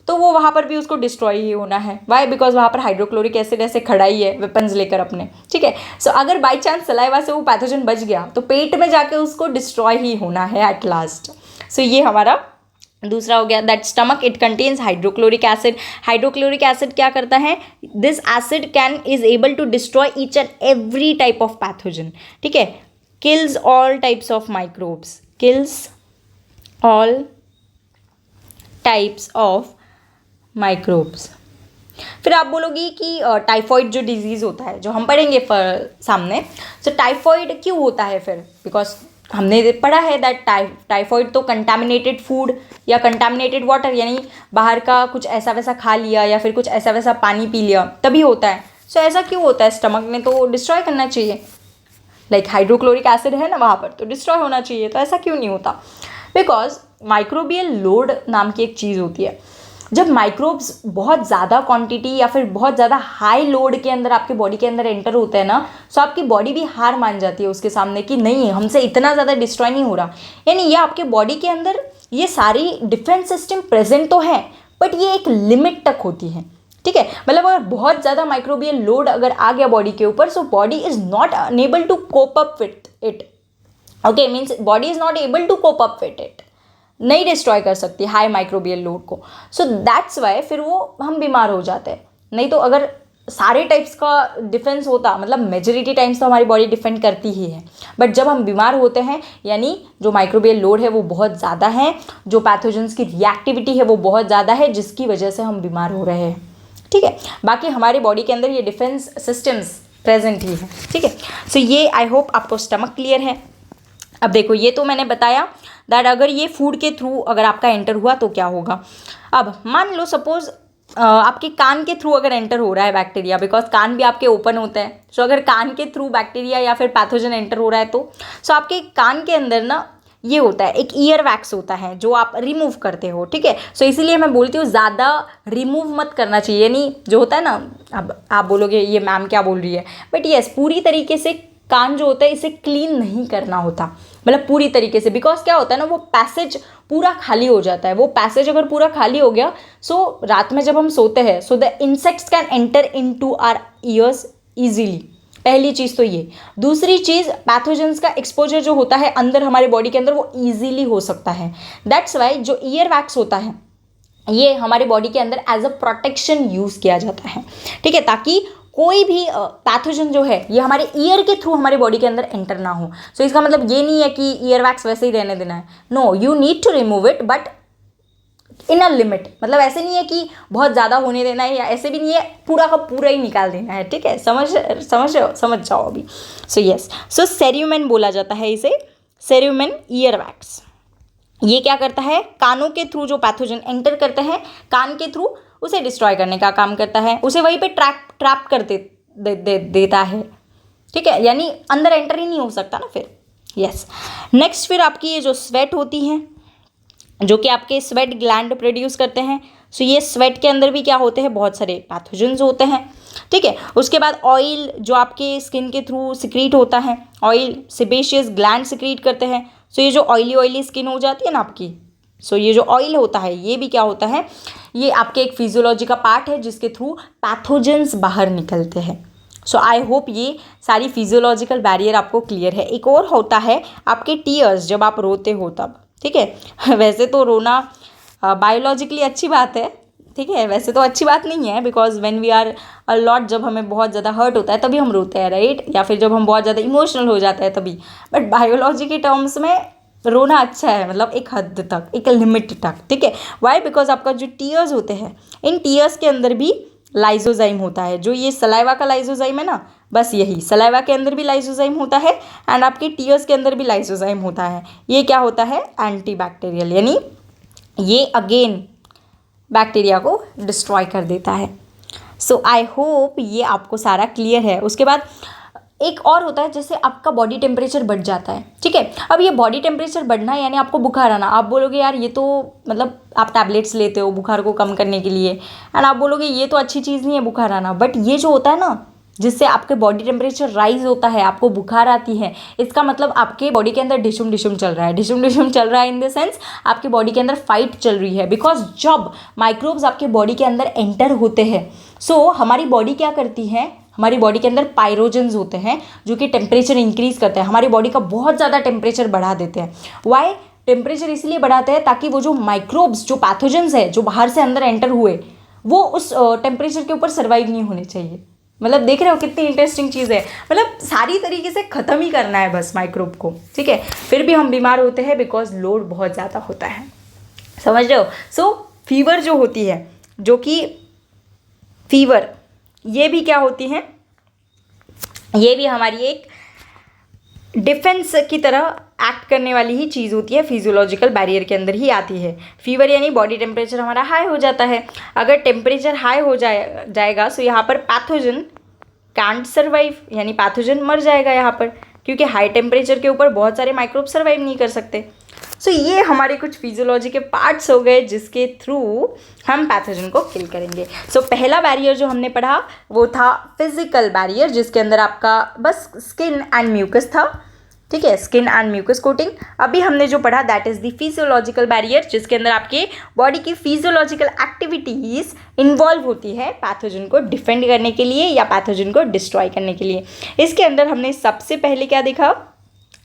Speaker 1: तो वो वहाँ पर भी उसको डिस्ट्रॉय ही होना है। वाई? बिकॉज वहाँ पर हाइड्रोक्लोरिक एसिड ऐसे खड़ा ही है वेपन्स लेकर अपने। ठीक है, सो अगर बाई चांस सलाइवा से वो पैथोजन बच गया तो पेट में जाके उसको डिस्ट्रॉय ही होना है एट लास्ट। सो ये हमारा दूसरा हो गया that stomach it contains hydrochloric acid. Hydrochloric acid क्या करता है, this acid can is able to destroy each and every type of pathogen. ठीक है, kills all types of microbes, kills all types of microbes. फिर आप बोलोगी कि typhoid जो disease होता है जो हम पढ़ेंगे सामने, तो टाइफॉइड क्यों होता है फिर, बिकॉज हमने पढ़ा है दैट टाइफॉइड तो कंटामिनेटेड फूड या कंटामिनेटेड वाटर, यानी बाहर का कुछ ऐसा वैसा खा लिया या फिर कुछ ऐसा वैसा पानी पी लिया तभी होता है। सो ऐसा क्यों होता है, स्टमक ने तो डिस्ट्रॉय करना चाहिए, लाइक हाइड्रोक्लोरिक एसिड है ना वहाँ पर, तो डिस्ट्रॉय होना चाहिए, तो ऐसा क्यों नहीं होता, बिकॉज माइक्रोबियल लोड नाम की एक चीज़ होती है। जब माइक्रोब्स बहुत ज़्यादा क्वांटिटी या फिर बहुत ज़्यादा हाई लोड के अंदर आपके बॉडी के अंदर एंटर होते हैं ना, सो आपकी बॉडी भी हार मान जाती है उसके सामने कि नहीं हमसे इतना ज़्यादा डिस्ट्रॉय नहीं हो रहा। यानी ये आपके बॉडी के अंदर ये सारी डिफेंस सिस्टम प्रेजेंट तो है बट ये एक लिमिट तक होती है। ठीक है, मतलब अगर बहुत ज़्यादा माइक्रोबियल लोड अगर आ गया बॉडी के ऊपर, so body is not unable to cope up with it. Okay, means body is not able to cope up with it, नहीं डिस्ट्रॉय कर सकती हाई माइक्रोबियल लोड को। सो दैट्स वाई फिर वो हम बीमार हो जाते हैं। नहीं तो अगर सारे टाइप्स का डिफेंस होता, मतलब मेजॉरिटी टाइम्स तो हमारी बॉडी डिफेंड करती ही है, बट जब हम बीमार होते हैं यानी जो माइक्रोबियल लोड है वो बहुत ज़्यादा है, जो पैथोजेंस की रिएक्टिविटी है वो बहुत ज़्यादा है, जिसकी वजह से हम बीमार हो रहे हैं। ठीक है, बाकी हमारी बॉडी के अंदर ये डिफेंस सिस्टम्स प्रेजेंट ही है। ठीक है, सो ये आई होप आपको स्टमक क्लियर है। अब देखो ये तो मैंने बताया दैट अगर ये फूड के थ्रू अगर आपका एंटर हुआ तो क्या होगा। अब मान लो सपोज आपके कान के थ्रू अगर एंटर हो रहा है बैक्टीरिया, बिकॉज कान भी आपके ओपन होते हैं, सो अगर कान के थ्रू बैक्टीरिया या फिर पैथोजन एंटर हो रहा है तो सो आपके कान के अंदर ना ये होता है, एक ईयर वैक्स होता है जो आप रिमूव करते हो, ठीक है। सो इसीलिए मैं बोलती हूँ ज़्यादा रिमूव मत करना चाहिए, यानी जो होता है ना, अब आप बोलोगे ये मैम क्या बोल रही है, बट यस पूरी तरीके से कान जो होता है इसे क्लीन नहीं करना होता, मतलब पूरी तरीके से, बिकॉज क्या होता है ना, वो पैसेज पूरा खाली हो जाता है। वो पैसेज अगर पूरा खाली हो गया, सो रात में जब हम सोते हैं, so the insects can enter into our ears easily. पहली चीज़ तो ये। दूसरी चीज़, पैथोजेंस का एक्सपोजर जो होता है अंदर हमारे बॉडी के अंदर वो ईजीली हो सकता है। दैट्स वाई जो ईयर वैक्स होता है ये हमारे बॉडी के अंदर एज अ प्रोटेक्शन यूज़ किया जाता है, ठीक है, ताकि कोई भी पैथोजन जो है ये हमारे ईयर के थ्रू हमारे बॉडी के अंदर एंटर ना हो। सो इसका मतलब ये नहीं है कि ईयर वैक्स वैसे ही रहने देना है, no, you need to remove it but in a limit. मतलब ऐसे नहीं है कि बहुत ज़्यादा होने देना है, या ऐसे भी नहीं है पूरा का पूरा ही निकाल देना है, ठीक है। समझ जाओ अभी। सो यस, सो सेरुमेन बोला जाता है इसे, सेरुमेन ईयर वैक्स। ये क्या करता है, कानों के थ्रू जो पैथोजन एंटर करते हैं कान के थ्रू, उसे डिस्ट्रॉय करने का काम करता है, उसे वहीं पे ट्रैप कर देता है, ठीक है, यानी अंदर एंटर ही नहीं हो सकता ना फिर। यस, नेक्स्ट फिर आपकी ये जो स्वेट होती हैं, जो कि आपके स्वेट ग्लैंड प्रोड्यूस करते हैं। सो ये स्वेट के अंदर भी क्या होते हैं, बहुत सारे पैथोजेंस होते हैं, ठीक है। उसके बाद ऑयल जो आपके स्किन के थ्रू सिक्रीट होता है, ऑयल सेबेशियस ग्लैंड सिक्रीट करते हैं। सो ये जो ऑयली स्किन हो जाती है ना आपकी, सो ये जो ऑयल होता है ये भी क्या होता है, ये आपके एक फिजियोलॉजी का पार्ट है जिसके थ्रू पैथोजेंस बाहर निकलते हैं। सो आई होप ये सारी फिजियोलॉजिकल बैरियर आपको क्लियर है। एक और होता है आपके टीयर्स, जब आप रोते हो तब, ठीक है। वैसे तो रोना बायोलॉजिकली अच्छी बात है, ठीक है, वैसे तो अच्छी बात नहीं है, because when we are a lot, जब हमें बहुत ज़्यादा हर्ट होता है तभी हम रोते हैं, राइट, या फिर जब हम बहुत ज़्यादा इमोशनल हो जाते हैं तभी। बट बायोलॉजी के टर्म्स में रोना अच्छा है, मतलब एक हद तक, एक लिमिट तक, ठीक है। वाई, बिकॉज आपका जो टीयर्स होते हैं, इन टीयर्स के अंदर भी लाइजोजाइम होता है। जो ये सलाइवा का लाइजोजाइम है ना, बस यही सलाइवा के अंदर भी लाइजोजाइम होता है, एंड आपके टीयर्स के अंदर भी लाइजोजाइम होता है। ये क्या होता है, एंटी बैक्टीरियल, यानी ये अगेन बैक्टीरिया को डिस्ट्रॉय कर देता है। सो आई होप ये आपको सारा क्लियर है। उसके बाद एक और होता है, जैसे आपका बॉडी टेम्परेचर बढ़ जाता है, ठीक है। अब ये बॉडी टेम्परेचर बढ़ना यानी आपको बुखार आना। आप बोलोगे यार ये तो, मतलब आप टैबलेट्स लेते हो बुखार को कम करने के लिए, एंड आप बोलोगे ये तो अच्छी चीज़ नहीं है बुखार आना, बट ये जो होता है ना, जिससे आपके बॉडी टेम्परेचर राइज होता है, आपको बुखार आती है, इसका मतलब आपके बॉडी के अंदर डिशुम डिशुम चल रहा है। डिशुम डिशुम चल रहा है इन द सेंस आपके बॉडी के अंदर फाइट चल रही है, बिकॉज जब माइक्रोब्स आपके बॉडी के अंदर एंटर होते हैं, सो हमारी बॉडी क्या करती है, हमारी बॉडी के अंदर पायरोजेंस होते हैं जो कि टेम्परेचर इंक्रीज करते हैं, हमारी बॉडी का बहुत ज़्यादा टेम्परेचर बढ़ा देते हैं। वाई टेम्परेचर इसलिए बढ़ाते हैं ताकि वो जो माइक्रोब्स, जो पैथोजेंस है, जो बाहर से अंदर एंटर हुए, वो उस टेम्परेचर के ऊपर सर्वाइव नहीं होने चाहिए। मतलब देख रहे हो कितनी इंटरेस्टिंग चीज़ है, मतलब सारी तरीके से ख़त्म ही करना है बस माइक्रोब को, ठीक है। फिर भी हम बीमार होते हैं बिकॉज लोड बहुत ज़्यादा होता है, समझ रहे हो। सो फीवर जो होती है, जो कि फीवर, ये भी क्या होती है, ये भी हमारी एक डिफेंस की तरह एक्ट करने वाली ही चीज़ होती है, फिजियोलॉजिकल बैरियर के अंदर ही आती है। फीवर यानी बॉडी टेम्परेचर हमारा हाई हो जाता है। अगर टेम्परेचर हाई हो जाएगा सो यहाँ पर पैथोजन कांट सर्वाइव, यानी पैथोजन मर जाएगा यहाँ पर, क्योंकि हाई टेम्परेचर के ऊपर बहुत सारे माइक्रोब सर्वाइव नहीं कर सकते। सो ये हमारे कुछ फिजियोलॉजी के पार्ट्स हो गए जिसके थ्रू हम पैथोजन को किल करेंगे। सो पहला बैरियर जो हमने पढ़ा वो था फिजिकल बैरियर, जिसके अंदर आपका बस स्किन एंड म्यूकस था, ठीक है, स्किन एंड म्यूकस कोटिंग। अभी हमने जो पढ़ा that is the physiological barrier, जिसके अंदर आपके बॉडी की फिजियोलॉजिकल एक्टिविटीज़ इन्वॉल्व होती है पैथोजन को डिफेंड करने के लिए या पैथोजन को डिस्ट्रॉय करने के लिए। इसके अंदर हमने सबसे पहले क्या देखा,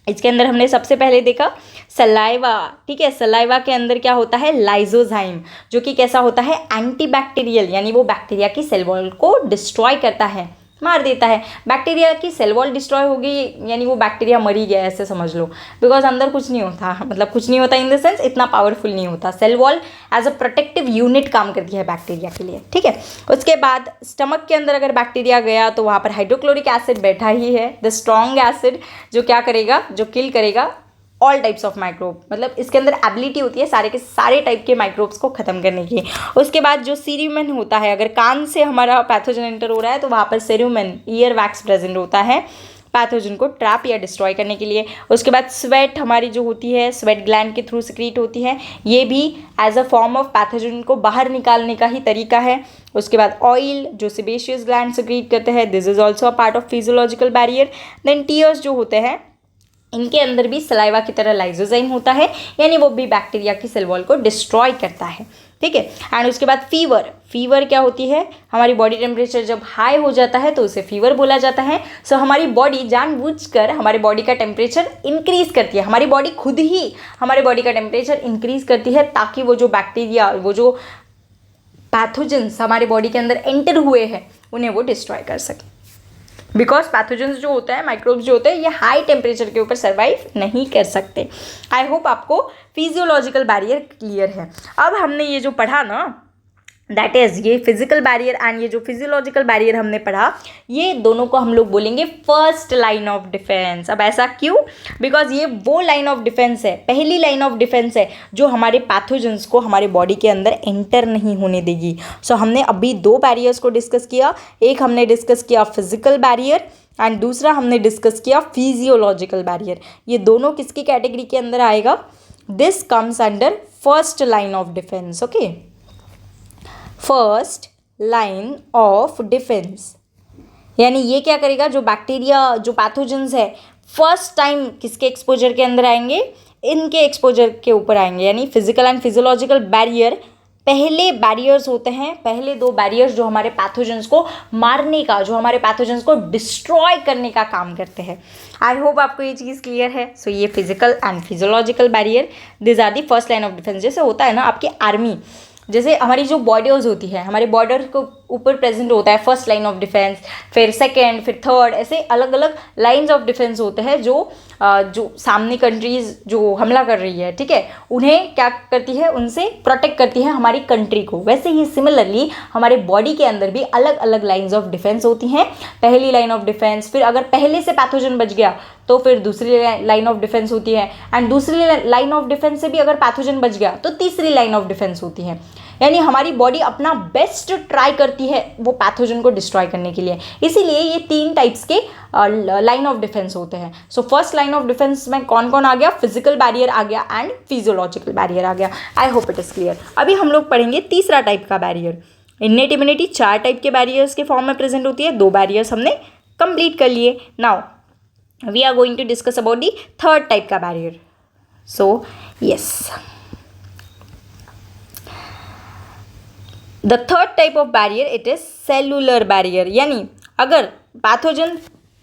Speaker 1: इसके अंदर हमने सबसे पहले देखा सलाइवा, ठीक है। सलाइवा के अंदर क्या होता है, लाइजोजाइम, जो कि कैसा होता है, एंटीबैक्टीरियल, यानी वो बैक्टीरिया की सेल वॉल को डिस्ट्रॉय करता है, मार देता है। बैक्टीरिया की सेल वॉल डिस्ट्रॉय होगी यानी वो बैक्टीरिया मरी गया, ऐसे समझ लो, बिकॉज अंदर कुछ नहीं होता, मतलब कुछ नहीं होता इन द सेंस इतना पावरफुल नहीं होता। Cell wall as a protective unit काम करती है बैक्टीरिया के लिए, ठीक है। उसके बाद स्टमक के अंदर अगर बैक्टीरिया गया तो वहाँ पर हाइड्रोक्लोरिक एसिड बैठा ही है, द स्ट्रॉन्ग एसिड, जो क्या करेगा, जो किल करेगा ऑल टाइप्स ऑफ माइक्रोब, मतलब इसके अंदर एबिलिटी होती है सारे के सारे टाइप के माइक्रोब्स को ख़त्म करने की। उसके बाद जो सीरुमेन होता है, अगर कान से हमारा पैथोजन एंटर हो रहा है तो वहाँ पर सेरुमेन ईयर वैक्स प्रेजेंट होता है, पैथोजन को ट्रैप या डिस्ट्रॉय करने के लिए। उसके बाद स्वेट हमारी जो होती है, स्वेट ग्लैंड के थ्रू सिक्रीट होती है, ये भी as a form of pathogen को बाहर निकालने का ही तरीका है। उसके बाद ऑयल जो सेबेशियस ग्लैंड सिक्रीट करते हैं, this is also a part of physiological barrier. Then tears जो होते हैं, इनके अंदर भी सलाइवा की तरह लाइजोजाइम होता है, यानी वो भी बैक्टीरिया की सेल वॉल को डिस्ट्रॉय करता है, ठीक है। एंड उसके बाद फीवर क्या होती है, हमारी बॉडी टेम्परेचर जब हाई हो जाता है तो उसे फीवर बोला जाता है। सो हमारी बॉडी जानबूझकर हमारे बॉडी का टेम्परेचर इंक्रीज करती है, हमारी बॉडी खुद ही हमारे बॉडी का टेम्परेचर इंक्रीज करती है ताकि वो जो बैक्टीरिया, वो जो पैथोजेंस हमारे बॉडी के अंदर एंटर हुए हैं उन्हें वो डिस्ट्रॉय कर सके। बिकॉज पैथोजेंस जो होता है, माइक्रोब्स जो होते हैं, ये हाई टेम्परेचर के ऊपर सर्वाइव नहीं कर सकते। आई होप आपको फिजियोलॉजिकल बैरियर क्लियर है। अब हमने ये जो पढ़ा ना, दैट इज़ ये फिजिकल बैरियर एंड ये जो फिजियोलॉजिकल बैरियर हमने पढ़ा, ये दोनों को हम लोग बोलेंगे फर्स्ट लाइन ऑफ डिफेंस। अब ऐसा क्यों? बिकॉज ये वो लाइन ऑफ डिफेंस है, पहली लाइन ऑफ डिफेंस है जो हमारे पैथोजेंस को हमारे बॉडी के अंदर एंटर नहीं होने देगी। सो हमने अभी दो बैरियर्स को डिस्कस किया, एक हमने डिस्कस किया फिजिकल बैरियर एंड दूसरा हमने डिस्कस किया फिजियोलॉजिकल बैरियर। ये दोनों किसकी कैटेगरी के अंदर आएगा? This comes under first line of defence. Okay, first line of defence, यानी ये क्या करेगा, जो बैक्टीरिया, जो पैथोजेंस है, फर्स्ट टाइम किसके एक्सपोजर के अंदर आएंगे? इनके एक्सपोजर के ऊपर आएंगे। यानी फिजिकल एंड फिजियोलॉजिकल बैरियर पहले बैरियर्स होते हैं, पहले दो बैरियर्स जो हमारे पैथोजेंस को मारने का, जो हमारे पैथोजेंस को डिस्ट्रॉय करने का काम करते हैं। आई होप आपको ये चीज़ क्लियर है। सो ये physical and physiological barrier, this are the first line of defence. जैसे होता है ना आपकी आर्मी, जैसे हमारी जो बॉर्डर्स होती है, हमारे बॉर्डर को ऊपर प्रेजेंट होता है फर्स्ट लाइन ऑफ डिफेंस, फिर सेकंड, फिर थर्ड, ऐसे अलग अलग लाइंस ऑफ डिफेंस होते हैं जो सामने कंट्रीज जो हमला कर रही है, ठीक है, उन्हें क्या करती है, उनसे प्रोटेक्ट करती है हमारी कंट्री को। वैसे ही सिमिलरली हमारे बॉडी के अंदर भी अलग अलग लाइंस ऑफ डिफेंस होती हैं। पहली लाइन ऑफ डिफेंस, फिर अगर पहले से पैथोजन बच गया तो फिर दूसरी लाइन ऑफ डिफेंस होती है, एंड दूसरी लाइन ऑफ डिफेंस से भी अगर पैथोजन बच गया तो तीसरी लाइन ऑफ डिफेंस होती है। यानी हमारी बॉडी अपना बेस्ट ट्राई करती है वो पैथोजन को डिस्ट्रॉय करने के लिए। इसीलिए ये तीन टाइप्स के लाइन ऑफ डिफेंस होते हैं। So first line of defence में कौन कौन आ गया? फिजिकल बैरियर आ गया एंड फिजियोलॉजिकल बैरियर आ गया। I hope it is clear. अभी हम लोग पढ़ेंगे तीसरा टाइप का बैरियर। इन्नेट इम्यूनिटी 4 टाइप के बैरियर्स के फॉर्म में प्रेजेंट होती है। 2 बैरियर्स हमने कंप्लीट कर लिए। Now we are going to discuss about the third type का barrier. So yes, the third type of barrier it is cellular barrier. यानी अगर पैथोजन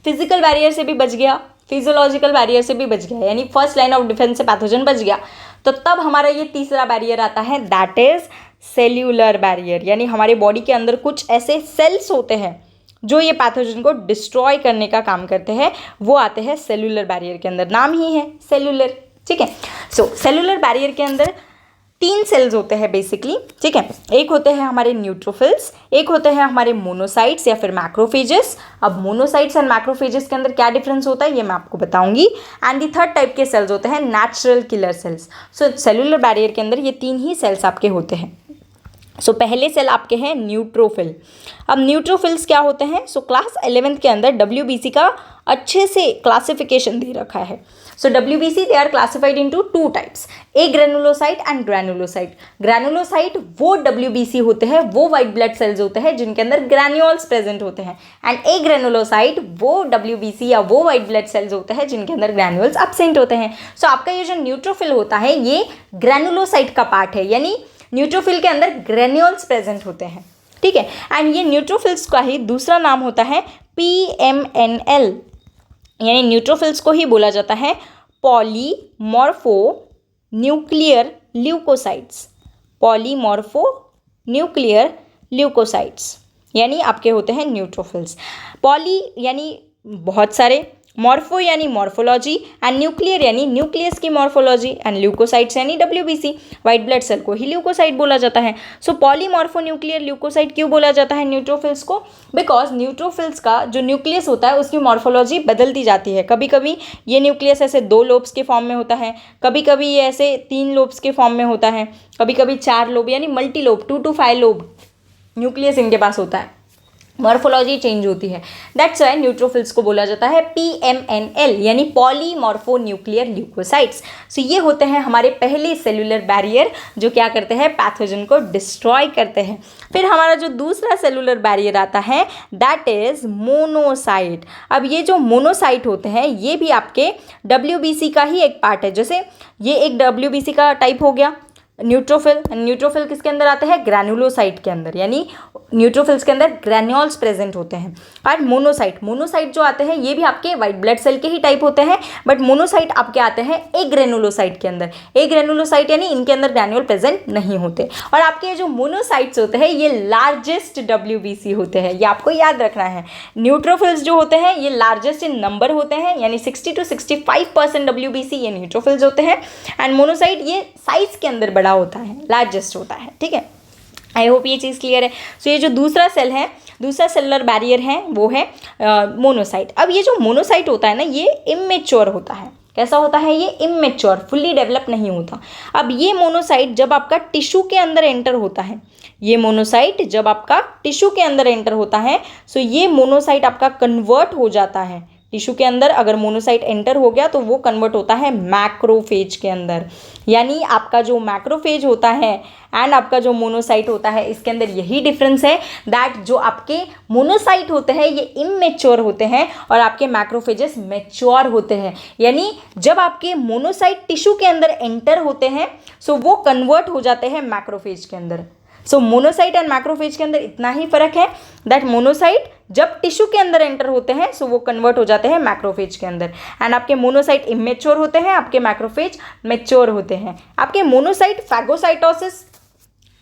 Speaker 1: फिजिकल बैरियर से भी बच गया, फिजियोलॉजिकल बैरियर से भी बच गया, यानी फर्स्ट लाइन ऑफ डिफेंस से पैथोजन बच गया, तो तब हमारा ये तीसरा बैरियर आता है, दैट इज सेल्यूलर बैरियर। यानी हमारे बॉडी के अंदर कुछ ऐसे सेल्स होते हैं जो ये पैथोजन को डिस्ट्रॉय करने का काम करते हैं, वो आते हैं सेल्यूलर बैरियर के अंदर। नाम ही है सेल्यूलर, ठीक है। सो सेल्यूलर बैरियर के अंदर 3 सेल्स होते हैं बेसिकली, ठीक है। एक होते हैं हमारे न्यूट्रोफिल्स, एक होते हैं हमारे मोनोसाइट्स या फिर मैक्रोफेजेस। अब मोनोसाइट्स एंड मैक्रोफेजेस के अंदर क्या डिफरेंस होता है ये मैं आपको बताऊंगी। एंड दी थर्ड टाइप के सेल्स होते हैं नेचुरल किलर सेल्स। सो सेल्यूलर बैरियर के अंदर ये 3 ही सेल्स आपके होते हैं। सो पहले सेल आपके हैं न्यूट्रोफिल। अब न्यूट्रोफिल्स क्या होते हैं? सो क्लास 11th के अंदर WBC का अच्छे से क्लासिफिकेशन दे रखा है। So WBC they are classified into 2 types, agranulocyte and granulocyte. Granulocyte वो WBC होते हैं, वो वाइट ब्लड सेल्स होते हैं जिनके अंदर ग्रैन्यूल्स प्रेजेंट होते हैं, एंड ए ग्रेनुलोसाइट वो WBC या वो वाइट ब्लड सेल्स होते हैं जिनके अंदर ग्रैन्यूल्स एब्सेंट होते हैं। सो आपका ये जो न्यूट्रोफिल होता है ये ग्रैनुलोसाइट का पार्ट है, यानी न्यूट्रोफिल के अंदर ग्रेन्यूल्स प्रेजेंट होते हैं, ठीक है। एंड ये न्यूट्रोफिल्स का ही दूसरा नाम होता है PMNL, यानी न्यूट्रोफिल्स को ही बोला जाता है polymorphonuclear leukocytes. Polymorphonuclear leukocytes यानी आपके होते हैं न्यूट्रोफिल्स। पॉली यानी बहुत सारे, मॉर्फो यानी मॉर्फोलॉजी, एंड न्यूक्लियर यानी न्यूक्लियस की मॉर्फोलॉजी, एंड ल्यूकोसाइट्स यानी WBC, वाइट ब्लड सेल को ही ल्यूकोसाइट बोला जाता है। सो पॉलीमॉर्फो न्यूक्लियर ल्यूकोसाइट क्यों बोला जाता है न्यूट्रोफिल्स को? बिकॉज न्यूट्रोफिल्स का जो न्यूक्लियस होता है उसकी मॉर्फोलॉजी बदलती जाती है। कभी कभी ये न्यूक्लियस ऐसे 2 लोब्स के फॉर्म में होता है, कभी कभी ये ऐसे 3 लोब्स के फॉर्म में होता है, कभी कभी 4 लोब यानी multi lobe, 2 to 5 lobe nucleus इनके पास होता है। मॉर्फोलॉजी चेंज होती है। दैट्स वाई न्यूट्रोफिल्स को बोला जाता है PMNL यानी पॉलीमॉर्फोन्यूक्लियर ल्यूकोसाइट्स। सो ये होते हैं हमारे पहले सेलुलर बैरियर जो क्या करते हैं, पैथोजन को डिस्ट्रॉय करते हैं। फिर हमारा जो दूसरा सेलुलर बैरियर आता है दैट इज मोनोसाइट। अब ये जो मोनोसाइट होते हैं ये भी आपके WBC का ही एक पार्ट है। जैसे ये एक WBC का टाइप हो गया न्यूट्रोफिल। न्यूट्रोफिल किसके अंदर आते हैं, ग्रैनुलोसाइट के अंदर, यानी न्यूट्रोफिल्स के अंदर ग्रैन्यूल्स प्रेजेंट होते हैं। और मोनोसाइट जो आते हैं ये भी आपके वाइट ब्लड सेल के ही टाइप होते हैं, बट मोनोसाइट आपके आते हैं एक ग्रेनुलोसाइट के अंदर। एक ग्रेनुलोसाइट यानी इनके अंदर ग्रैन्यूल प्रेजेंट नहीं होते। और आपके जो मोनोसाइट्स होते हैं ये लार्जेस्ट WBC होते हैं, ये आपको याद रखना है। न्यूट्रोफिल्स जो होते हैं ये लार्जेस्ट इन नंबर होते हैं, यानी 60 to 65% WBC ये न्यूट्रोफिल्स होते हैं। एंड मोनोसाइट ये साइज के अंदर बड़ा होता है, लार्जेस्ट होता है। ठीक है, आई होप ये चीज़ क्लियर है। सो ये जो दूसरा सेल है, दूसरा सेलुलर बैरियर है वो है मोनोसाइट। अब ये जो मोनोसाइट होता है ना ये इमेच्योर होता है। कैसा होता है ये, इमेच्योर, फुल्ली डेवलप नहीं होता। अब ये मोनोसाइट जब आपका टिश्यू के अंदर एंटर होता है, ये मोनोसाइट जब आपका टिश्यू के अंदर एंटर होता है सो ये मोनोसाइट आपका कन्वर्ट हो जाता है टिश्यू के अंदर। अगर मोनोसाइट एंटर हो गया तो वो कन्वर्ट होता है मैक्रोफेज के अंदर। यानी आपका जो मैक्रोफेज होता है एंड आपका जो मोनोसाइट होता है इसके अंदर यही डिफरेंस है दैट जो आपके मोनोसाइट होते हैं ये इमेच्योर होते हैं और आपके मैक्रोफेजेस मैच्योर होते हैं। यानी जब आपके मोनोसाइट टिश्यू के अंदर एंटर होते हैं सो वो कन्वर्ट हो जाते हैं मैक्रोफेज के अंदर। सो मोनोसाइट एंड मैक्रोफेज के अंदर इतना ही फर्क है दैट मोनोसाइट जब टिश्यू के अंदर एंटर होते हैं सो वो कन्वर्ट हो जाते हैं मैक्रोफेज के अंदर। एंड आपके मोनोसाइट इमेच्योर होते हैं, आपके मैक्रोफेज मैच्योर होते हैं। आपके मोनोसाइट फैगोसाइटोसिस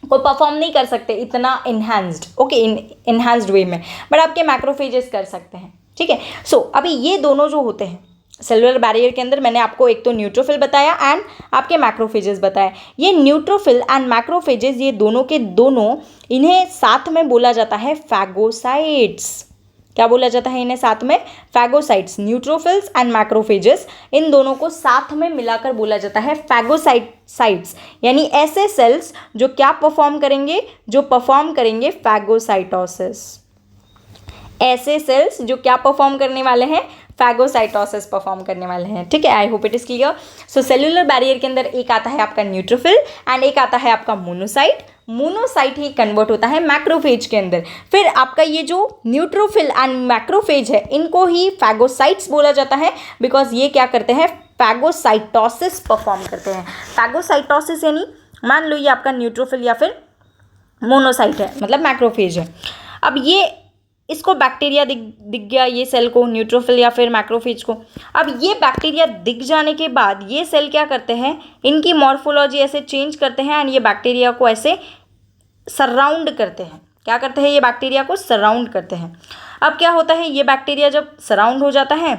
Speaker 1: को परफॉर्म नहीं कर सकते इतना इन्हांस्ड वे में, बट आपके मैक्रोफेजेस कर सकते हैं। ठीक है, सो अभी ये दोनों जो होते हैं सेलुलर बैरियर के अंदर, मैंने आपको एक तो न्यूट्रोफिल बताया एंड आपके मैक्रोफेजेस बताया। ये न्यूट्रोफिल एंड मैक्रोफेजेस ये दोनों के दोनों, इन्हें साथ में बोला जाता है फैगोसाइट्स। क्या बोला जाता है इन्हें साथ में, फैगोसाइट्स। न्यूट्रोफिल्स एंड मैक्रोफेजेस इन दोनों को साथ में मिलाकर बोला जाता है फैगोसाइट्स। यानी ऐसे सेल्स जो क्या परफॉर्म करेंगे, जो परफॉर्म करेंगे फैगोसाइटोसिस। ऐसे सेल्स जो क्या परफॉर्म करने वाले हैं, फैगोसाइटोसिस परफॉर्म करने वाले हैं। ठीक है, I hope it is clear. So cellular barrier के अंदर एक आता है आपका न्यूट्रोफिल एंड एक आता है आपका मोनोसाइट। मोनोसाइट ही कन्वर्ट होता है मैक्रोफेज के अंदर। फिर आपका ये जो न्यूट्रोफिल एंड मैक्रोफेज है इनको ही फैगोसाइट्स बोला जाता है बिकॉज ये क्या करते हैं, फैगोसाइटोसिस परफॉर्म करते हैं। फैगोसाइटोसिस यानी मान लो ये आपका न्यूट्रोफिल या फिर मोनोसाइट है, मतलब मैक्रोफेज है। अब ये इसको बैक्टीरिया दिख गया, ये सेल को, न्यूट्रोफिल या फिर मैक्रोफेज को। अब ये बैक्टीरिया दिख जाने के बाद ये सेल क्या करते हैं, इनकी मॉर्फोलॉजी ऐसे चेंज करते हैं एंड ये बैक्टीरिया को ऐसे सराउंड करते हैं। क्या करते हैं, ये बैक्टीरिया को सराउंड करते हैं। अब क्या होता है, ये बैक्टीरिया जब सराउंड हो जाता है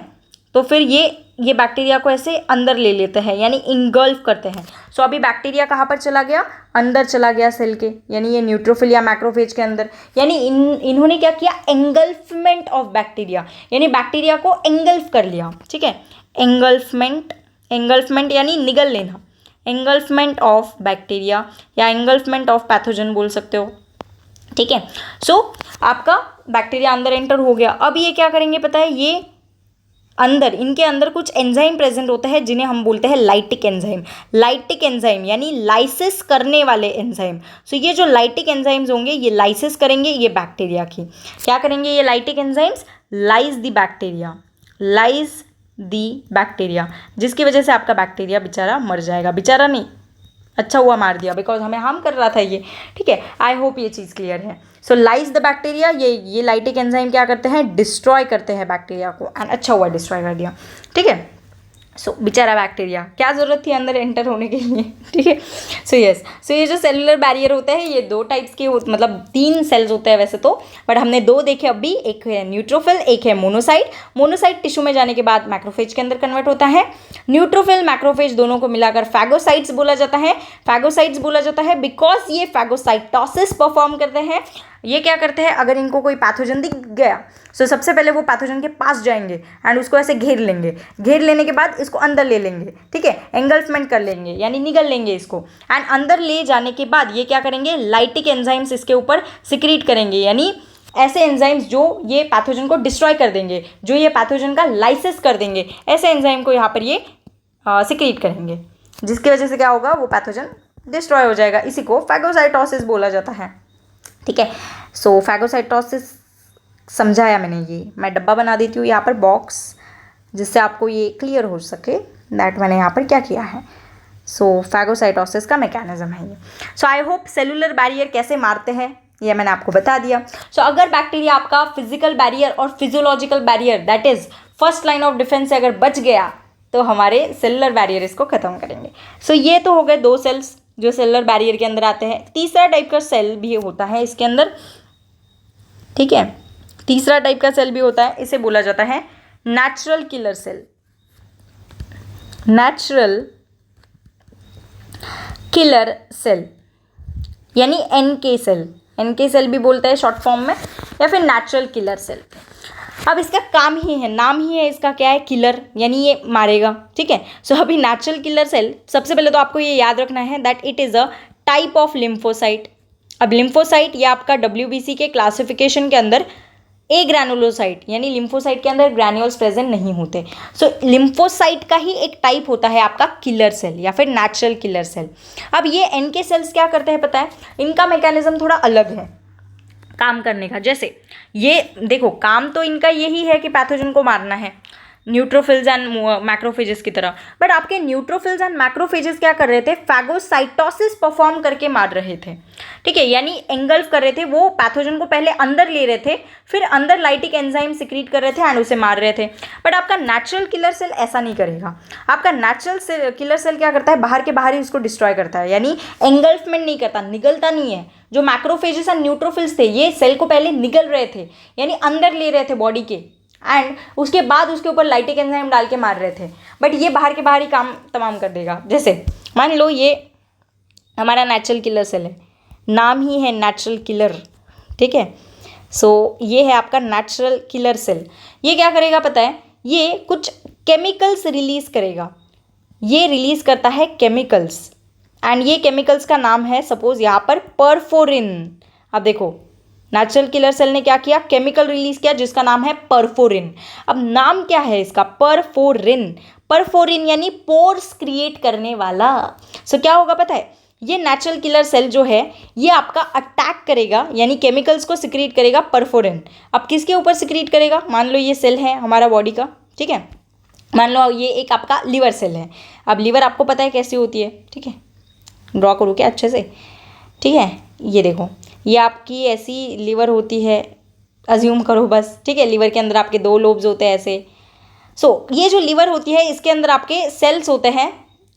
Speaker 1: तो फिर ये बैक्टीरिया को ऐसे अंदर ले लेते हैं, यानी इंगल्फ करते हैं। सो अभी बैक्टीरिया कहाँ पर चला गया, अंदर चला गया सेल के, यानी ये न्यूट्रोफिल या मैक्रोफेज के अंदर। यानी इन्होंने क्या किया, एंगल्फमेंट ऑफ बैक्टीरिया, यानी बैक्टीरिया को एंगल्फ कर लिया। ठीक है, एंगल्फमेंट यानी निगल लेना, एंगल्फमेंट ऑफ बैक्टीरिया या एंगल्फमेंट ऑफ पैथोजन बोल सकते हो। ठीक है, सो आपका बैक्टीरिया अंदर एंटर हो गया। अब ये क्या करेंगे पता है, ये अंदर, इनके अंदर कुछ एंजाइम प्रेजेंट होता है जिन्हें हम बोलते हैं लाइटिक एंजाइम यानी लाइसिस करने वाले एंजाइम। सो ये जो लाइटिक एंजाइम्स होंगे ये लाइसिस करेंगे ये बैक्टीरिया की। क्या करेंगे ये लाइटिक एंजाइम्स, लाइज दी बैक्टीरिया, जिसकी वजह से आपका बैक्टीरिया बेचारा मर जाएगा। बेचारा नहीं, अच्छा हुआ मार दिया, बिकॉज हमें हार्म कर रहा था ये। ठीक है, आई होप ये चीज़ क्लियर है। सो लाइज द बैक्टीरिया, ये लाइटिक एंजाइम क्या करते हैं, डिस्ट्रॉय करते हैं बैक्टीरिया को, एंड अच्छा हुआ डिस्ट्रॉय कर दिया। ठीक है, सो बेचारा बैक्टीरिया, क्या ज़रूरत थी अंदर एंटर होने के लिए। ठीक है, सो यस, सो ये जो सेलुलर बैरियर होता है ये दो टाइप्स के मतलब 3 सेल्स होते हैं वैसे तो, बट हमने 2 देखे अभी, एक है न्यूट्रोफिल, एक है मोनोसाइट। मोनोसाइट टिश्यू में जाने के बाद मैक्रोफेज के अंदर कन्वर्ट होता है। न्यूट्रोफिल मैक्रोफेज दोनों को मिलाकर फैगोसाइट्स बोला जाता है बिकॉज ये फैगोसाइटोसिस परफॉर्म करते हैं। ये क्या करते हैं, अगर इनको कोई पैथोजन दिख गया तो सबसे पहले वो पैथोजन के पास जाएंगे एंड उसको ऐसे घेर लेंगे। घेर लेने के बाद इसको अंदर ले लेंगे। ठीक है, एंगल्फमेंट कर लेंगे यानी निगल लेंगे इसको, एंड अंदर ले जाने के बाद ये क्या करेंगे, लाइटिक एंजाइम्स इसके ऊपर सिक्रीट करेंगे, यानी ऐसे एंजाइम्स जो ये पैथोजन को डिस्ट्रॉय कर देंगे, जो ये पैथोजन का लाइसिस कर देंगे, ऐसे एंजाइम को यहाँ पर ये सिक्रीट करेंगे, जिसकी वजह से क्या होगा, वो पैथोजन डिस्ट्रॉय हो जाएगा। इसी को फैगोसाइटोसिस बोला जाता है। ठीक है, सो फैगोसाइटोसिस समझाया मैंने, ये मैं डब्बा बना देती हूँ यहाँ पर बॉक्स, जिससे आपको ये क्लियर हो सके दैट मैंने यहाँ पर क्या किया है। सो फैगोसाइटोसिस का मैकेनिज्म है ये। सो आई होप सेलुलर बैरियर कैसे मारते हैं ये मैंने आपको बता दिया। सो अगर बैक्टीरिया आपका फिजिकल बैरियर और physiological barrier that is first line of defence से अगर बच गया तो हमारे सेलुलर बैरियर इसको ख़त्म करेंगे। सो ये तो हो गए 2 सेल्स जो सेलुलर बैरियर के अंदर आते हैं। तीसरा टाइप का सेल भी होता है इसके अंदर। ठीक है, तीसरा टाइप का सेल भी होता है, इसे बोला जाता है natural killer cell. Natural killer cell यानी एनके सेल, एनके सेल भी बोलते हैं शॉर्ट फॉर्म में, या फिर नेचुरल किलर सेल। अब इसका काम ही है, नाम ही है इसका, क्या है, किलर, यानी ये मारेगा। ठीक है, सो अभी नेचुरल किलर सेल, सबसे पहले तो आपको ये याद रखना है that it is a type of lymphocyte. अब लिम्फोसाइट ये आपका WBC के क्लासिफिकेशन के अंदर ए ग्रैनुलोसाइट, यानी लिम्फोसाइट के अंदर ग्रैन्यूल्स प्रेजेंट नहीं होते। सो लिम्फोसाइट का ही एक टाइप होता है आपका किलर सेल या फिर नेचुरल किलर सेल। अब ये एनके सेल्स क्या करते हैं पता है, इनका मैकेनिज्म थोड़ा अलग है काम करने का। जैसे ये देखो, काम तो इनका यही है कि पैथोजन को मारना है, न्यूट्रोफिल्स एंड मैक्रोफेजेस की तरह। बट आपके न्यूट्रोफिल्स एंड मैक्रोफेजेस क्या कर रहे थे, फैगोसाइटोसिस परफॉर्म करके मार रहे थे। ठीक है, यानी एंगल्फ कर रहे थे, वो पैथोजन को पहले अंदर ले रहे थे, फिर अंदर लाइटिक एंजाइम सिक्रीट कर रहे थे एंड उसे मार रहे थे। बट आपका नेचुरल किलर सेल ऐसा नहीं करेगा। आपका नेचुरल किलर सेल क्या करता है, बाहर के बाहर ही उसको डिस्ट्रॉय करता है, यानी एंगल्फमेंट नहीं करता, निगलता नहीं है। जो मैक्रोफेजेस एंड न्यूट्रोफिल्स थे ये सेल को पहले निगल रहे थे, यानी अंदर ले रहे थे बॉडी के, एंड उसके बाद उसके ऊपर लाइटिक एंजाइम डाल के मार रहे थे। बट ये बाहर के बाहर ही काम तमाम कर देगा। जैसे मान लो ये हमारा नेचुरल किलर सेल है, नाम ही है नेचुरल किलर। ठीक है, सो ये है आपका नेचुरल किलर सेल। ये क्या करेगा पता है, ये कुछ केमिकल्स रिलीज़ करेगा। ये रिलीज़ करता है केमिकल्स, एंड ये केमिकल्स का नाम है सपोज यहाँ पर परफोरिन। अब देखो नेचुरल किलर सेल ने क्या किया, केमिकल रिलीज किया जिसका नाम है परफोरिन। अब नाम क्या है इसका, परफोरिन। परफोरिन यानी पोर्स क्रिएट करने वाला। सो क्या होगा पता है, ये नेचुरल किलर सेल जो है ये आपका अटैक करेगा, यानी केमिकल्स को सिक्रीट करेगा परफोरिन। अब किसके ऊपर सिक्रीट करेगा, मान लो ये सेल है हमारा बॉडी का। ठीक है, मान लो ये एक आपका लीवर सेल है। अब लीवर आपको पता है कैसी होती है, ठीक है, ड्रॉ करूँ क्या अच्छे से। ठीक है, ये देखो, ये आपकी ऐसी लीवर होती है, अज्यूम करो बस। ठीक है, लीवर के अंदर आपके 2 लोब्स होते हैं ऐसे। सो ये जो लीवर होती है इसके अंदर आपके सेल्स होते हैं,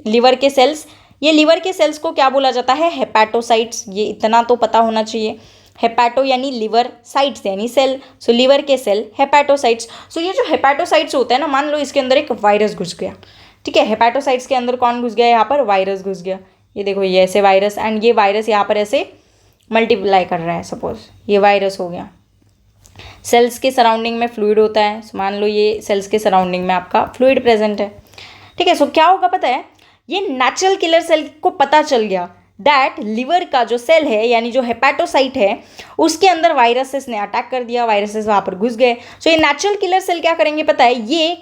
Speaker 1: लीवर के सेल्स। ये लीवर के सेल्स को क्या बोला जाता है, हेपेटोसाइट्स। ये इतना तो पता होना चाहिए, हेपेटो यानी लीवर, साइट्स यानी सेल। सो लीवर के सेल हेपेटोसाइट्स। सो ये जो हेपेटोसाइट्स होते हैं ना, मान लो इसके अंदर एक वायरस घुस गया। ठीक है, हेपेटोसाइट्स के अंदर कौन घुस गया, यहाँ पर वायरस घुस गया। ये देखो ये ऐसे वायरस, एंड ये वायरस यहाँ पर ऐसे मल्टीप्लाई कर रहा है। सपोज ये वायरस हो गया। सेल्स के सराउंडिंग में फ्लूइड होता है, मान लो ये सेल्स के सराउंडिंग में आपका फ्लूइड प्रेजेंट है। ठीक है, सो क्या होगा पता है, ये नेचुरल किलर सेल को पता चल गया दैट लीवर का जो सेल है यानी जो हेपेटोसाइट है उसके अंदर वायरसेस ने अटैक कर दिया, वायरसेस वहाँ पर घुस गए। सो ये नेचुरल किलर सेल क्या करेंगे पता है, ये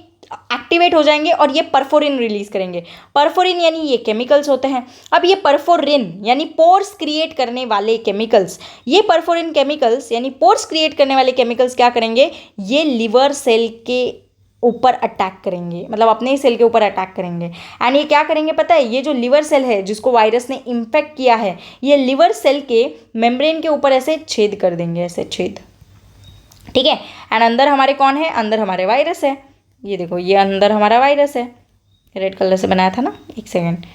Speaker 1: एक्टिवेट हो जाएंगे और ये परफोरिन रिलीज करेंगे। परफोरिन यानी ये केमिकल्स होते हैं। अब ये परफोरिन यानी पोर्स क्रिएट करने वाले केमिकल्स, ये परफोरिन केमिकल्स यानी पोर्स क्रिएट करने वाले केमिकल्स क्या करेंगे, ये लिवर सेल के ऊपर अटैक करेंगे, मतलब अपने ही सेल के ऊपर अटैक करेंगे। एंड ये क्या करेंगे पता है, ये जो लिवर सेल है जिसको वायरस ने इन्फेक्ट किया है, ये लिवर सेल के मेम्ब्रेन के ऊपर ऐसे छेद कर देंगे, ऐसे छेद। ठीक है, एंड अंदर हमारे कौन है, अंदर हमारे वायरस है। ये देखो ये अंदर हमारा वायरस है, रेड कलर से बनाया था ना, एक सेकेंड,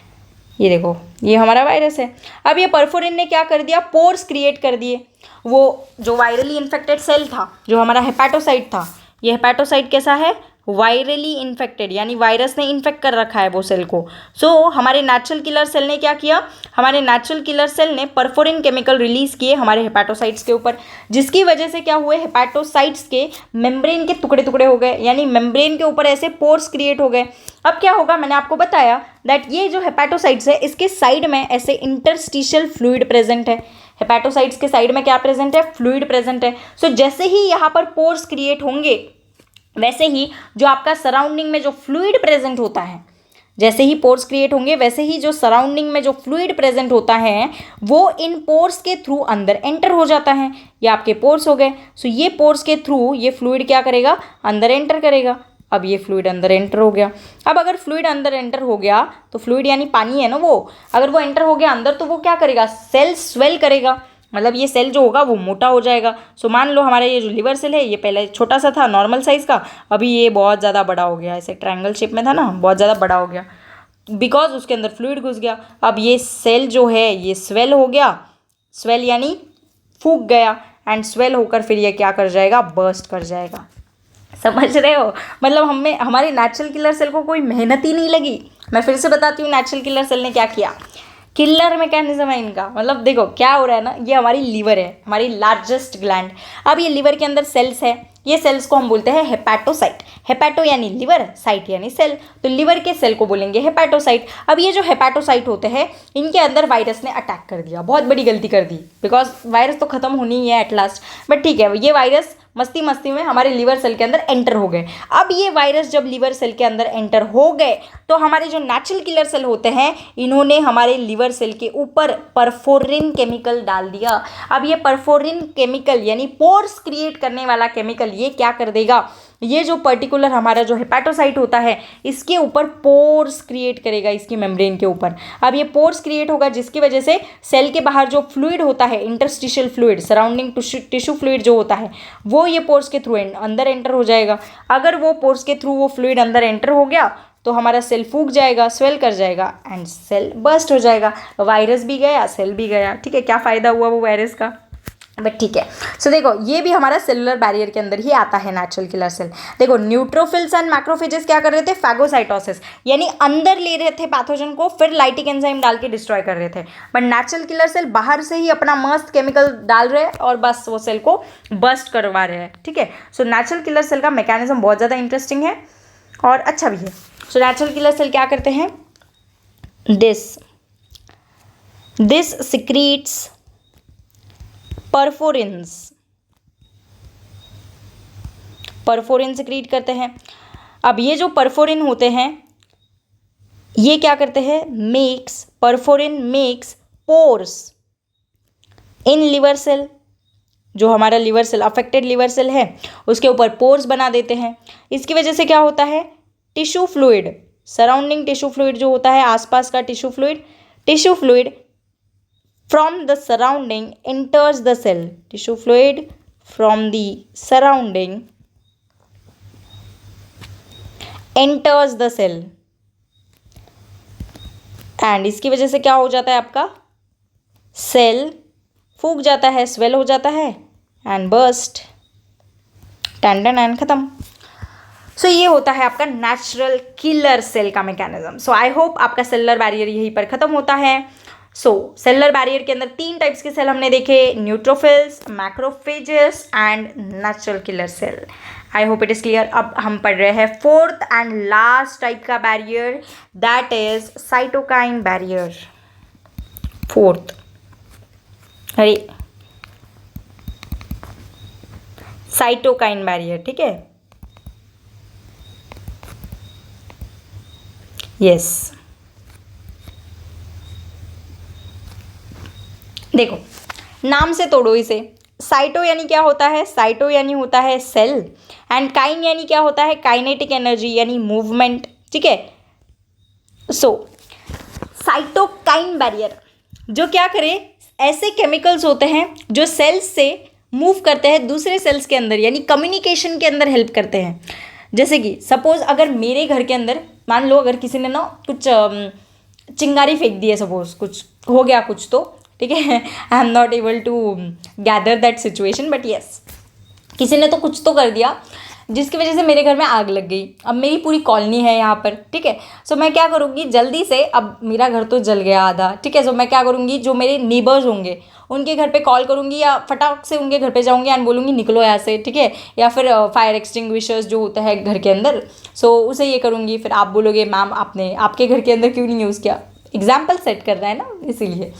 Speaker 1: ये देखो ये हमारा वायरस है। अब ये परफोरिन ने क्या कर दिया, पोर्स क्रिएट कर दिए। वो जो वायरली इन्फेक्टेड सेल था, जो हमारा हेपेटोसाइट था, ये हेपेटोसाइट कैसा है, वायरली इन्फेक्टेड, यानी वायरस ने इन्फेक्ट कर रखा है वो सेल को। सो हमारे नेचुरल किलर सेल ने क्या किया, हमारे नेचुरल किलर सेल ने परफोरिन केमिकल रिलीज किए हमारे हेपेटोसाइट्स के ऊपर, जिसकी वजह से क्या हुए, हेपेटोसाइट्स के मेम्ब्रेन के टुकड़े टुकड़े हो गए, यानी मेम्ब्रेन के ऊपर ऐसे पोर्स क्रिएट हो गए। अब क्या होगा, मैंने आपको बताया दैट ये जो हेपेटोसाइट्स है इसके साइड में ऐसे इंटरस्टिशियल फ्लूइड प्रेजेंट है। हेपेटोसाइट्स के साइड में क्या प्रेजेंट है, फ्लूइड प्रेजेंट है। सो जैसे ही यहाँ पर पोर्स क्रिएट होंगे वैसे ही जो आपका सराउंडिंग में जो फ्लूइड प्रेजेंट होता है, जैसे ही पोर्स क्रिएट होंगे वैसे ही जो सराउंडिंग में जो फ्लूइड प्रेजेंट होता है वो इन पोर्स के थ्रू अंदर एंटर हो जाता है। ये आपके पोर्स हो गए। सो ये पोर्स के थ्रू ये फ्लूइड क्या करेगा, अंदर एंटर करेगा। अब ये फ्लूइड अंदर एंटर हो गया। अब अगर फ्लूइड अंदर एंटर हो गया तो फ्लूइड यानी पानी है ना, वो अगर वो एंटर हो गया अंदर तो वो क्या करेगा, सेल स्वेल करेगा, मतलब ये सेल जो होगा वो मोटा हो जाएगा। सो मान लो हमारा ये जो लिवर सेल है ये पहले छोटा सा था नॉर्मल साइज़ का, अभी ये बहुत ज़्यादा बड़ा हो गया, ऐसे ट्रायंगल शेप में था ना, बहुत ज़्यादा बड़ा हो गया बिकॉज उसके अंदर फ्लूइड घुस गया। अब ये सेल जो है ये स्वेल हो गया, स्वेल यानी फूक गया, एंड स्वेल होकर फिर ये क्या कर जाएगा, बर्स्ट कर जाएगा। समझ रहे हो, मतलब हमें हमारे नेचुरल किलर सेल को कोई मेहनत ही नहीं लगी। मैं फिर से बताती हूँ नेचुरल किलर सेल ने क्या किया। किलर मैकेनिज्म है इनका, मतलब देखो क्या हो रहा है ना, ये हमारी लीवर है, हमारी लार्जेस्ट ग्लैंड। अब ये लीवर के अंदर सेल्स है, ये सेल्स को हम बोलते हैं हेपेटोसाइट। हेपेटो यानी लीवर, साइट यानी सेल, तो लीवर के सेल को बोलेंगे हेपेटोसाइट। अब ये जो हेपेटोसाइट होते हैं इनके अंदर वायरस ने अटैक कर दिया, बहुत बड़ी गलती कर दी, बिकॉज वायरस तो खत्म होनी ही है एट लास्ट, बट ठीक है, ये वायरस मस्ती मस्ती में हमारे लीवर सेल के अंदर एंटर हो गए। अब ये वायरस जब लीवर सेल के अंदर एंटर हो गए तो हमारे जो नेचुरल किलर सेल होते हैं इन्होंने हमारे लीवर सेल के ऊपर परफोरिन केमिकल डाल दिया। अब ये परफोरिन केमिकल यानी पोर्स क्रिएट करने वाला केमिकल ये क्या कर देगा, ये जो पर्टिकुलर हमारा जो हेपेटोसाइट होता है इसके ऊपर पोर्स क्रिएट करेगा, इसकी मेम्ब्रेन के ऊपर। अब ये पोर्स क्रिएट होगा जिसकी वजह से सेल के बाहर जो फ्लूइड होता है, interstitial fluid, surrounding tissue fluid जो होता है वो ये पोर्स के थ्रू अंदर एंटर हो जाएगा। अगर वो पोर्स के थ्रू वो फ्लूइड अंदर एंटर हो गया तो हमारा सेल फूक जाएगा, स्वेल कर जाएगा एंड सेल बर्स्ट हो जाएगा। वायरस भी गया, सेल भी गया। ठीक है, क्या फ़ायदा हुआ वो वायरस का, बट ठीक है। सो देखो ये भी हमारा सेलुलर बैरियर के अंदर ही आता है नेचुरल किलर सेल। देखो न्यूट्रोफिल्स एंड मैक्रोफेजेस क्या कर रहे थे, फैगोसाइटोसिस यानी अंदर ले रहे थे पैथोजन को, फिर लाइटिक एंजाइम डाल के डिस्ट्रॉय कर रहे थे। बट नेचुरल किलर सेल बाहर से ही अपना मस्त केमिकल डाल रहे हैं और बस वो सेल को बस्ट करवा रहे हैं। ठीक है, सो नेचुरल किलर सेल का मैकेनिज्म बहुत ज़्यादा इंटरेस्टिंग है और अच्छा भी है। सो नेचुरल किलर सेल क्या करते हैं, दिस सिक्रीट्स परफोरिन सिक्रीट करते हैं। अब ये जो परफोरिन होते हैं ये क्या करते हैं, perforin makes pores in liver cell. जो हमारा liver cell, affected liver cell है उसके ऊपर पोर्स बना देते हैं। इसकी वजह से क्या होता है, tissue fluid, surrounding tissue fluid जो होता है, आसपास का tissue fluid from the surrounding enters the cell. Tissue fluid from the surrounding enters the cell. And इसकी वजह से क्या हो जाता है, आपका सेल फूक जाता है, स्वेल हो जाता है एंड बर्स्ट, टैंडन एंड खत्म। सो ये होता है आपका नेचुरल किलर सेल का मैकेनिज्म। सो आई होप आपका सेलुलर बैरियर यहीं पर खत्म होता है। सो सेलुलर बैरियर के अंदर 3 टाइप्स के सेल हमने देखे, neutrophils, macrophages and natural killer cell. I hope it is clear. अब हम पढ़ रहे हैं 4th एंड लास्ट टाइप का barrier, that is cytokine barrier. 4th, अरे साइटोकाइन बैरियर, ठीक है, यस। देखो नाम से तोड़ो इसे, साइटो यानी क्या होता है, साइटो यानी होता है सेल, एंड काइन यानी क्या होता है, काइनेटिक एनर्जी यानी मूवमेंट। ठीक है, सो साइटोकाइन बैरियर जो क्या करे, ऐसे केमिकल्स होते हैं जो सेल्स से मूव करते हैं दूसरे सेल्स के अंदर, यानी कम्युनिकेशन के अंदर हेल्प करते हैं। जैसे कि सपोज अगर मेरे घर के अंदर मान लो अगर किसी ने ना कुछ चिंगारी फेंक दी है, सपोज कुछ हो गया कुछ, तो ठीक है, I am not able to gather that situation, but yes किसी ने तो कुछ तो कर दिया जिसकी वजह से मेरे घर में आग लग गई। अब मेरी पूरी कॉलोनी है यहाँ पर, ठीक है, सो मैं क्या करूँगी जल्दी से, अब मेरा घर तो जल गया आधा, ठीक है, सो मैं क्या करूँगी, जो मेरे नेबर्स होंगे उनके घर पे कॉल करूँगी या फटाक से उनके घर पे जाऊँगी एंड बोलूँगी निकलो यहाँ से, ठीक है, या फिर फायर एक्सटिंग्विशर्स जो होता है घर के अंदर, सो उसे ये करूँगी। फिर आप बोलोगे मैम आपने आपके घर के अंदर क्यों नहीं यूज़ किया, एग्जाम्पल सेट कर रहा है ना, इसीलिए।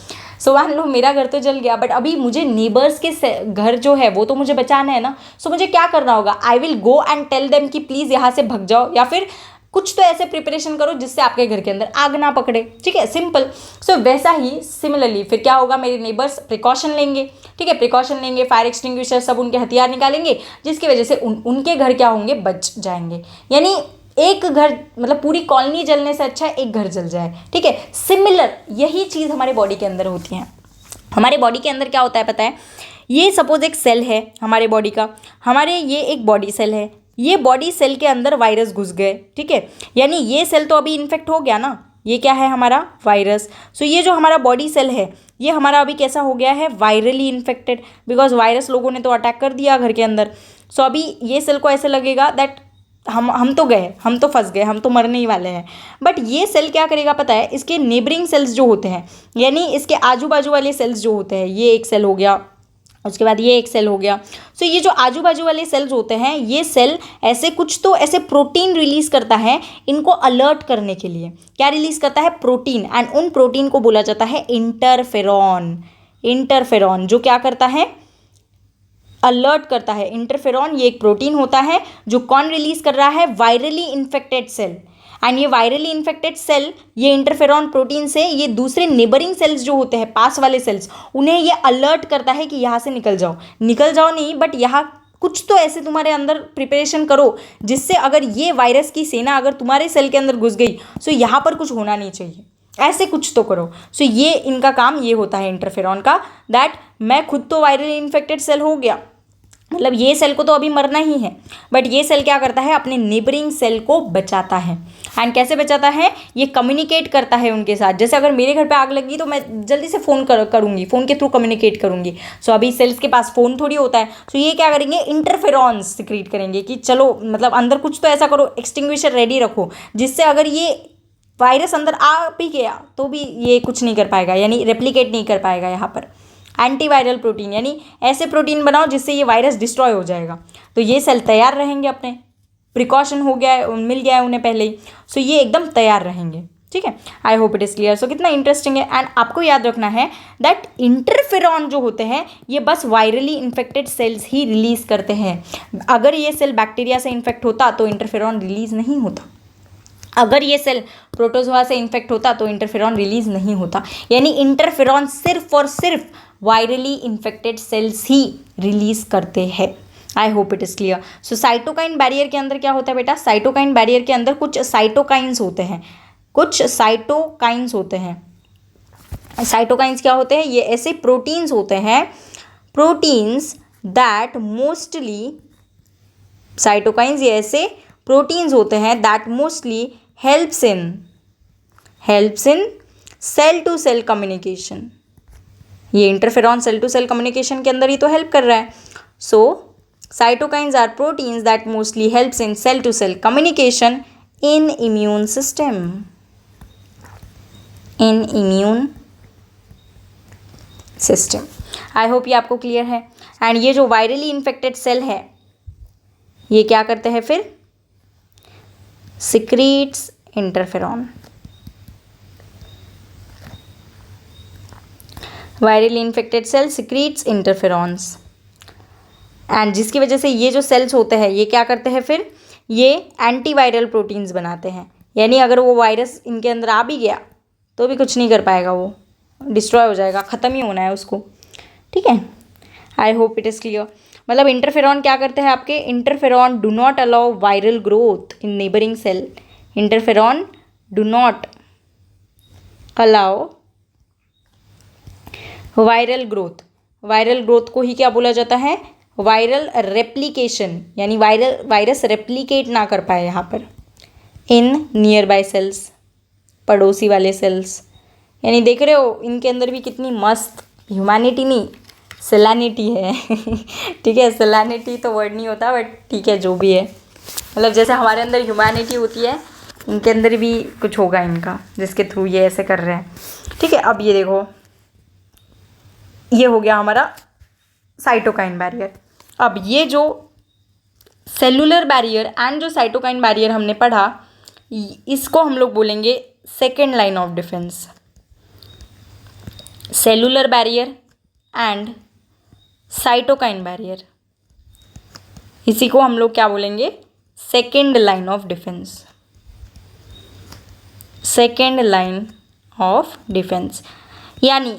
Speaker 1: सो मान लो मेरा घर तो जल गया, बट अभी मुझे नेबर्स के घर जो है वो तो मुझे बचाना है ना। सो मुझे क्या करना होगा, I will go and tell them कि प्लीज़ यहाँ से भग जाओ, या फिर कुछ तो ऐसे प्रिपरेशन करो जिससे आपके घर के अंदर आग ना पकड़े। ठीक है, सिंपल। सो वैसा ही सिमिलरली फिर क्या होगा, मेरे नेबर्स प्रिकॉशन लेंगे। ठीक है, प्रिकॉशन लेंगे, फायर एक्सटिंग्विशर सब उनके हथियार निकालेंगे, जिसकी वजह से उनके घर क्या होंगे, बच जाएंगे। यानी एक घर मतलब पूरी कॉलोनी जलने से अच्छा है एक घर जल जाए। ठीक है, सिमिलर यही चीज़ हमारे बॉडी के अंदर होती है। हमारे बॉडी के अंदर क्या होता है पता है, ये सपोज एक सेल है हमारे बॉडी का, हमारे ये एक बॉडी सेल है, ये बॉडी सेल के अंदर वायरस घुस गए। ठीक है, यानी ये सेल तो अभी इन्फेक्ट हो गया ना, ये क्या है हमारा वायरस। सो ये जो हमारा बॉडी सेल है ये हमारा अभी कैसा हो गया है, वायरली इन्फेक्टेड, बिकॉज वायरस लोगों ने तो अटैक कर दिया घर के अंदर। सो अभी ये सेल को ऐसे लगेगा दैट हम तो गए, हम तो फंस गए, हम तो मरने ही वाले हैं। बट ये सेल क्या करेगा पता है, इसके नेबरिंग सेल्स जो होते हैं, यानी इसके आजू बाजू वाले सेल्स जो होते हैं, ये एक सेल हो गया, उसके बाद ये एक सेल हो गया। सो ये जो आजू बाजू वाले सेल्स होते हैं, ये सेल ऐसे कुछ तो ऐसे प्रोटीन रिलीज करता है इनको अलर्ट करने के लिए। क्या रिलीज करता है, प्रोटीन, एंड उन प्रोटीन को बोला जाता है इंटरफेरॉन। इंटरफेरॉन जो क्या करता है, अलर्ट करता है। इंटरफेरॉन ये एक प्रोटीन होता है जो कौन रिलीज कर रहा है, वायरली इन्फेक्टेड सेल। एंड ये वायरली इन्फेक्टेड सेल ये इंटरफेरॉन प्रोटीन से ये दूसरे नेबरिंग सेल्स जो होते हैं, पास वाले सेल्स, उन्हें ये अलर्ट करता है कि यहाँ से निकल जाओ। निकल जाओ नहीं, बट यहाँ कुछ तो ऐसे तुम्हारे अंदर प्रिपरेशन करो जिससे अगर ये वायरस की सेना अगर तुम्हारे सेल के अंदर घुस गई सो यहाँ पर कुछ होना नहीं चाहिए, ऐसे कुछ तो करो। सो ये इनका काम ये होता है इंटरफेरॉन का, दैट मैं खुद तो वायरली इन्फेक्टेड सेल हो गया, मतलब ये सेल को तो अभी मरना ही है, बट ये सेल क्या करता है, अपने नेबरिंग सेल को बचाता है। एंड कैसे बचाता है, ये कम्युनिकेट करता है उनके साथ। जैसे अगर मेरे घर पे आग लगी तो मैं जल्दी से फ़ोन करूँगी, फ़ोन के थ्रू कम्युनिकेट करूँगी। सो अभी सेल्स के पास फ़ोन थोड़ी होता है, सो ये क्या करेंगे, इंटरफेरॉन्स सिक्रीट करेंगे कि चलो मतलब अंदर कुछ तो ऐसा करो, एक्सटिंग्विशर रेडी रखो, जिससे अगर ये वायरस अंदर आ भी गया तो भी ये कुछ नहीं कर पाएगा, यानी रेप्लिकेट नहीं कर पाएगा यहाँ पर। एंटीवायरल प्रोटीन, यानी ऐसे प्रोटीन बनाओ जिससे ये वायरस डिस्ट्रॉय हो जाएगा, तो ये सेल तैयार रहेंगे, अपने प्रिकॉशन हो गया है, मिल गया है उन्हें पहले ही। सो ये एकदम तैयार रहेंगे। ठीक है, I hope it is clear. So कितना इंटरेस्टिंग है। एंड आपको याद रखना है दैट इंटरफेरॉन जो होते हैं ये बस वायरली इन्फेक्टेड सेल्स ही रिलीज करते हैं। अगर ये सेल बैक्टीरिया से इन्फेक्ट होता तो इंटरफेरॉन रिलीज नहीं होता, अगर ये सेल प्रोटोजोआ से इन्फेक्ट होता तो इंटरफेरॉन रिलीज नहीं होता। यानी इंटरफेरॉन सिर्फ और सिर्फ वायरली इन्फेक्टेड सेल्स ही रिलीज करते हैं। आई hope it is clear. So cytokine barrier के अंदर क्या होता है बेटा, साइटोकाइन बैरियर के अंदर कुछ साइटोकाइंस होते हैं, कुछ साइटोकाइंस होते हैं। साइटोकाइंस क्या होते हैं, ये ऐसे प्रोटीन्स होते हैं, प्रोटीन्स दैट मोस्टली, साइटोकाइंस ये ऐसे प्रोटीन्स होते हैं that mostly helps in cell to cell communication. ये interferon cell to cell communication के अंदर ही तो हेल्प कर रहा है। So cytokines are proteins that mostly helps in cell to cell communication in immune system, in immune system. I hope ये आपको क्लियर है। एंड ये जो वायरली इन्फेक्टेड सेल है ये क्या करते हैं फिर, secretes interferon. Virally infected cell secretes interferons, and जिसकी वजह से ये जो सेल्स होते हैं ये क्या करते हैं फिर, ये एंटीवायरल प्रोटीन्स बनाते हैं। यानी अगर वो वायरस इनके अंदर आ भी गया तो भी कुछ नहीं कर पाएगा, वो डिस्ट्रॉय हो जाएगा, ख़त्म ही होना है उसको। ठीक है, I hope it is clear. मतलब इंटरफेरॉन क्या करते हैं आपके, interferon do not allow viral growth in neighbouring cell. Interferon do not allow viral growth, viral growth को ही क्या बोला जाता है, वायरल रेप्लिकेशन, यानी वायरस रेप्लिकेट ना कर पाए यहाँ पर इन नियर बाय सेल्स, पड़ोसी वाले सेल्स। यानी देख रहे हो इनके अंदर भी कितनी मस्त ह्यूमैनिटी नहीं सेलानिटी है। ठीक है, सेलानिटी तो वर्ड नहीं होता बट ठीक है जो भी है, मतलब जैसे हमारे अंदर ह्यूमैनिटी होती है इनके अंदर भी कुछ होगा इनका जिसके थ्रू ये ऐसे कर रहे हैं। ठीक है, अब ये देखो ये हो गया हमारा साइटोकाइन बैरियर। अब ये जो सेलुलर बैरियर एंड जो साइटोकाइन बैरियर हमने पढ़ा इसको हम लोग बोलेंगे second line of defence. Cellular barrier and cytokine barrier, इसी को हम लोग क्या बोलेंगे, second line of defence. Second line of defence यानी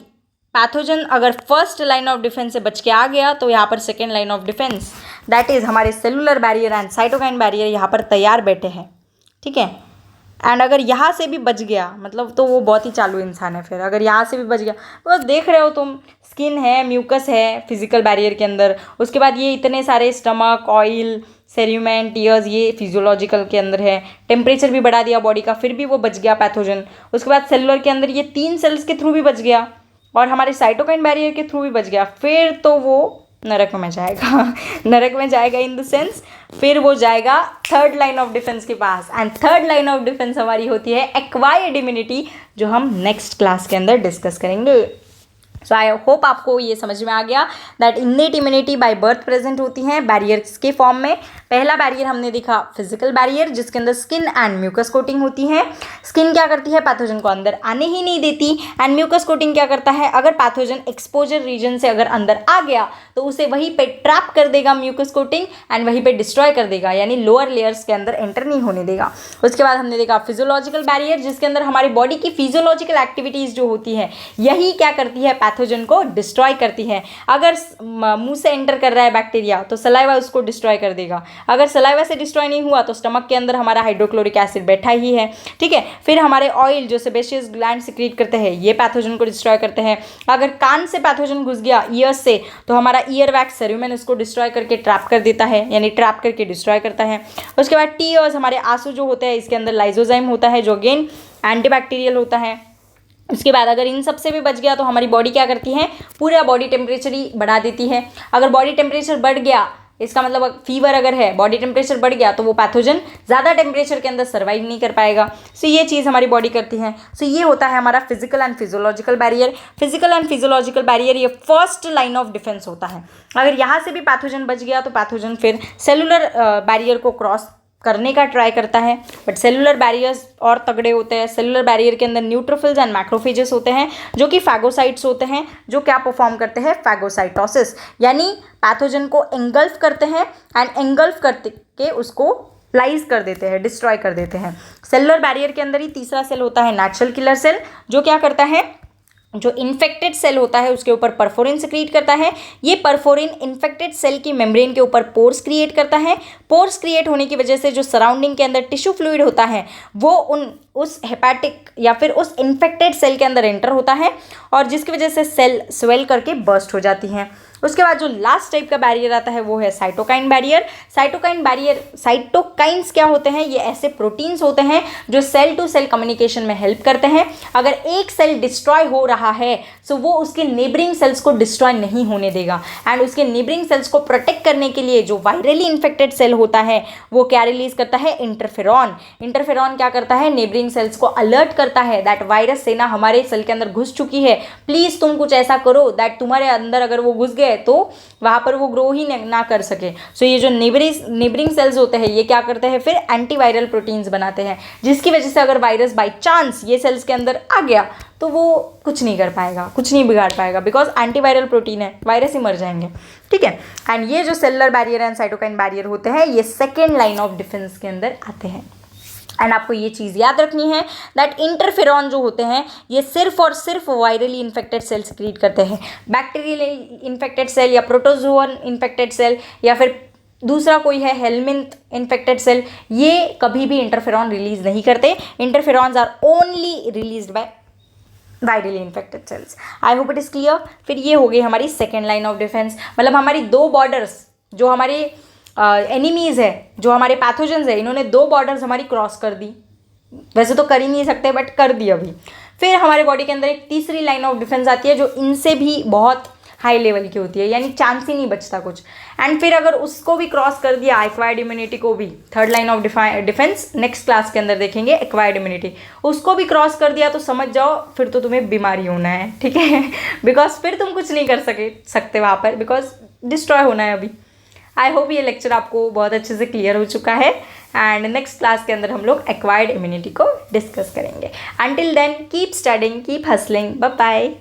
Speaker 1: पैथोजन अगर फर्स्ट लाइन ऑफ डिफेंस से बच के आ गया तो यहाँ पर second line of defence that is हमारे cellular barrier and cytokine barrier यहाँ पर तैयार बैठे हैं, ठीक है। एंड अगर यहाँ से भी बच गया मतलब तो वो बहुत ही चालू इंसान है। फिर अगर यहाँ से भी बच गया तो देख रहे हो तुम, स्किन है, म्यूकस है फिजिकल बैरियर के अंदर, उसके बाद ये इतने सारे स्टमक, ऑयल, सेल्यूमेन, टीयर्स, ये फिजियोलॉजिकल के अंदर है। टेम्परेचर भी बढ़ा दिया बॉडी का, फिर भी वो बच गया पैथोजन। उसके बाद सेलुलर के अंदर ये 3 सेल्स के थ्रू भी बच गया और हमारे साइटोकाइन बैरियर के थ्रू भी बच गया, फिर तो वो नरक में जाएगा नरक में जाएगा इन द सेंस फिर वो जाएगा थर्ड लाइन ऑफ डिफेंस के पास। And third line of defence हमारी होती है एक्वायर्ड इम्यूनिटी, जो हम नेक्स्ट क्लास के अंदर डिस्कस करेंगे। सो आई होप आपको ये समझ में आ गया that innate immunity bye birth present होती हैं बैरियर्स के फॉर्म में। पहला बैरियर हमने देखा फिजिकल बैरियर, जिसके अंदर स्किन एंड म्यूकस कोटिंग होती है। स्किन क्या करती है, पैथोजन को अंदर आने ही नहीं देती। एंड म्यूकस कोटिंग क्या करता है, अगर पैथोजन एक्सपोजर रीजन से अगर अंदर आ गया तो उसे वहीं पे ट्रैप कर देगा म्यूकस कोटिंग एंड वहीं पे डिस्ट्रॉय कर देगा, यानी लोअर लेयर्स के अंदर एंटर नहीं होने देगा। उसके बाद हमने देखा फिजियोलॉजिकल बैरियर, जिसके अंदर हमारी बॉडी की फिजियोलॉजिकल एक्टिविटीज जो होती है यही क्या करती है, पैथोजन को डिस्ट्रॉय करती है। अगर मुंह से एंटर कर रहा है बैक्टीरिया तो सलाइवा उसको डिस्ट्रॉय कर देगा, अगर सलाइवा से डिस्ट्रॉय नहीं हुआ तो स्टमक के अंदर हमारा हाइड्रोक्लोरिक एसिड बैठा ही है, ठीक है। फिर हमारे ऑयल जो सेबेशियस ग्लैंड सिक्रीट करते हैं ये पैथोजन को डिस्ट्रॉय करते हैं। अगर कान से पैथोजन घुस गया ईयर से तो हमारा ईयर वैक्स सेरुमेन उसको डिस्ट्रॉय करके ट्रैप कर देता है, यानी ट्रैप करके डिस्ट्रॉय करता है। उसके बाद टीयर्स, हमारे आंसू जो होते हैं इसके अंदर लाइजोजाइम होता है जो अगेन एंटीबैक्टीरियल होता है। उसके बाद अगर इन सब से भी बच गया तो हमारी बॉडी क्या करती है, पूरा बॉडी टेम्परेचर ही बढ़ा देती है। अगर बॉडी टेम्परेचर बढ़ गया, इसका मतलब फीवर अगर है, बॉडी टेम्परेचर बढ़ गया तो वो पैथोजन ज़्यादा टेम्परेचर के अंदर सर्वाइव नहीं कर पाएगा। सो ये चीज़ हमारी बॉडी करती है। सो ये होता है हमारा physical and physiological barrier. Physical and physiological barrier ये फर्स्ट लाइन ऑफ डिफेंस होता है। अगर यहाँ से भी पैथोजन बच गया तो पैथोजन फिर सेलुलर बैरियर को क्रॉस करने का ट्राई करता है, बट सेलुलर बैरियर्स और तगड़े होते हैं। सेलुलर बैरियर के अंदर न्यूट्रोफिल्स एंड मैक्रोफेजेस होते हैं जो कि फैगोसाइट्स होते हैं, जो क्या परफॉर्म करते हैं, फैगोसाइटोसिस, यानी पैथोजन को एंगल्फ करते हैं एंड एंगल्फ करके उसको लाइज कर देते हैं, डिस्ट्रॉय कर देते हैं। सेलुलर बैरियर के अंदर ही तीसरा सेल होता है नेचुरल किलर सेल, जो क्या करता है, जो इन्फेक्टेड सेल होता है उसके ऊपर परफोरिन सिक्रीट करता है। ये परफोरिन इन्फेक्टेड सेल की मेम्ब्रेन के ऊपर पोर्स क्रिएट करता है। पोर्स क्रिएट होने की वजह से जो सराउंडिंग के अंदर टिश्यू फ्लूइड होता है वो उस हेपेटिक या फिर उस इन्फेक्टेड सेल के अंदर एंटर होता है और जिसकी वजह से सेल स्वेल करके बर्स्ट हो जाती हैं। उसके बाद जो लास्ट टाइप का बैरियर आता है वो है cytokine barrier. Cytokine barrier, cytokines क्या होते हैं, ये ऐसे प्रोटीन्स होते हैं जो सेल टू सेल कम्युनिकेशन में हेल्प करते हैं। अगर एक सेल डिस्ट्रॉय हो रहा है तो वो उसके नेबरिंग सेल्स को डिस्ट्रॉय नहीं होने देगा एंड उसके नेबरिंग सेल्स को प्रोटेक्ट करने के लिए जो वायरली इन्फेक्टेड सेल होता है वो क्या रिलीज करता है, इंटरफेरॉन। इंटरफेरॉन क्या करता है, नेबरिंग सेल्स को अलर्ट करता है दैट वायरस सेना हमारे सेल के अंदर घुस चुकी है, प्लीज़ तुम कुछ ऐसा करो दैट तुम्हारे अंदर अगर वो घुस गए तो वहाँ पर वो ग्रो ही ना कर सके। सो ये जो नेबरिंग सेल्स होते हैं ये क्या करते हैं, फिर एंटीवायरल प्रोटीन्स बनाते हैं, जिसकी वजह से अगर वायरस बाय चांस ये सेल्स के अंदर आ गया तो वो कुछ नहीं कर पाएगा, कुछ नहीं बिगाड़ पाएगा, बिकॉज एंटीवायरल प्रोटीन है, वायरस ही मर जाएंगे, ठीक है। एंड ये जो cellular barrier and cytokine barrier होते हैं ये सेकेंड लाइन ऑफ डिफेंस के अंदर आते हैं। एंड आपको ये चीज़ याद रखनी है दैट इंटरफेरॉन जो होते हैं ये सिर्फ और सिर्फ वायरली इन्फेक्टेड सेल सिक्रीट करते हैं। बैक्टीरियल इन्फेक्टेड सेल या प्रोटोजोअन इन्फेक्टेड सेल या फिर दूसरा कोई है हेलमिंथ इन्फेक्टेड सेल, ये कभी भी इंटरफेरॉन रिलीज नहीं करते। Interferons are only released by virally infected cells. I hope it is clear. फिर ये हो गई हमारी सेकेंड लाइन ऑफ डिफेंस, मतलब हमारी दो बॉर्डर्स जो हमारे एनिमीज़ है, जो हमारे पैथोजन्स है, इन्होंने दो बॉर्डर्स हमारी क्रॉस कर दी। वैसे तो कर ही नहीं सकते बट कर दी अभी। फिर हमारे बॉडी के अंदर एक तीसरी लाइन ऑफ डिफेंस आती है जो इनसे भी बहुत हाई लेवल की होती है, यानी चांस ही नहीं बचता कुछ। एंड फिर अगर उसको भी क्रॉस कर दिया, एक्वायर्ड इम्यूनिटी को भी, third line of defence next class के अंदर देखेंगे, एक्वायर्ड इम्यूनिटी, उसको भी क्रॉस कर दिया तो समझ जाओ फिर तो तुम्हें बीमारी होना है, ठीक है। बिकॉज फिर तुम कुछ नहीं कर सकते वहाँ पर, बिकॉज डिस्ट्रॉय होना है अभी। आई होप ये लेक्चर आपको बहुत अच्छे से क्लियर हो चुका है एंड नेक्स्ट क्लास के अंदर हम लोग एक्वायर्ड इम्यूनिटी को डिस्कस करेंगे। Until then keep studying, keep hustling, bye bye.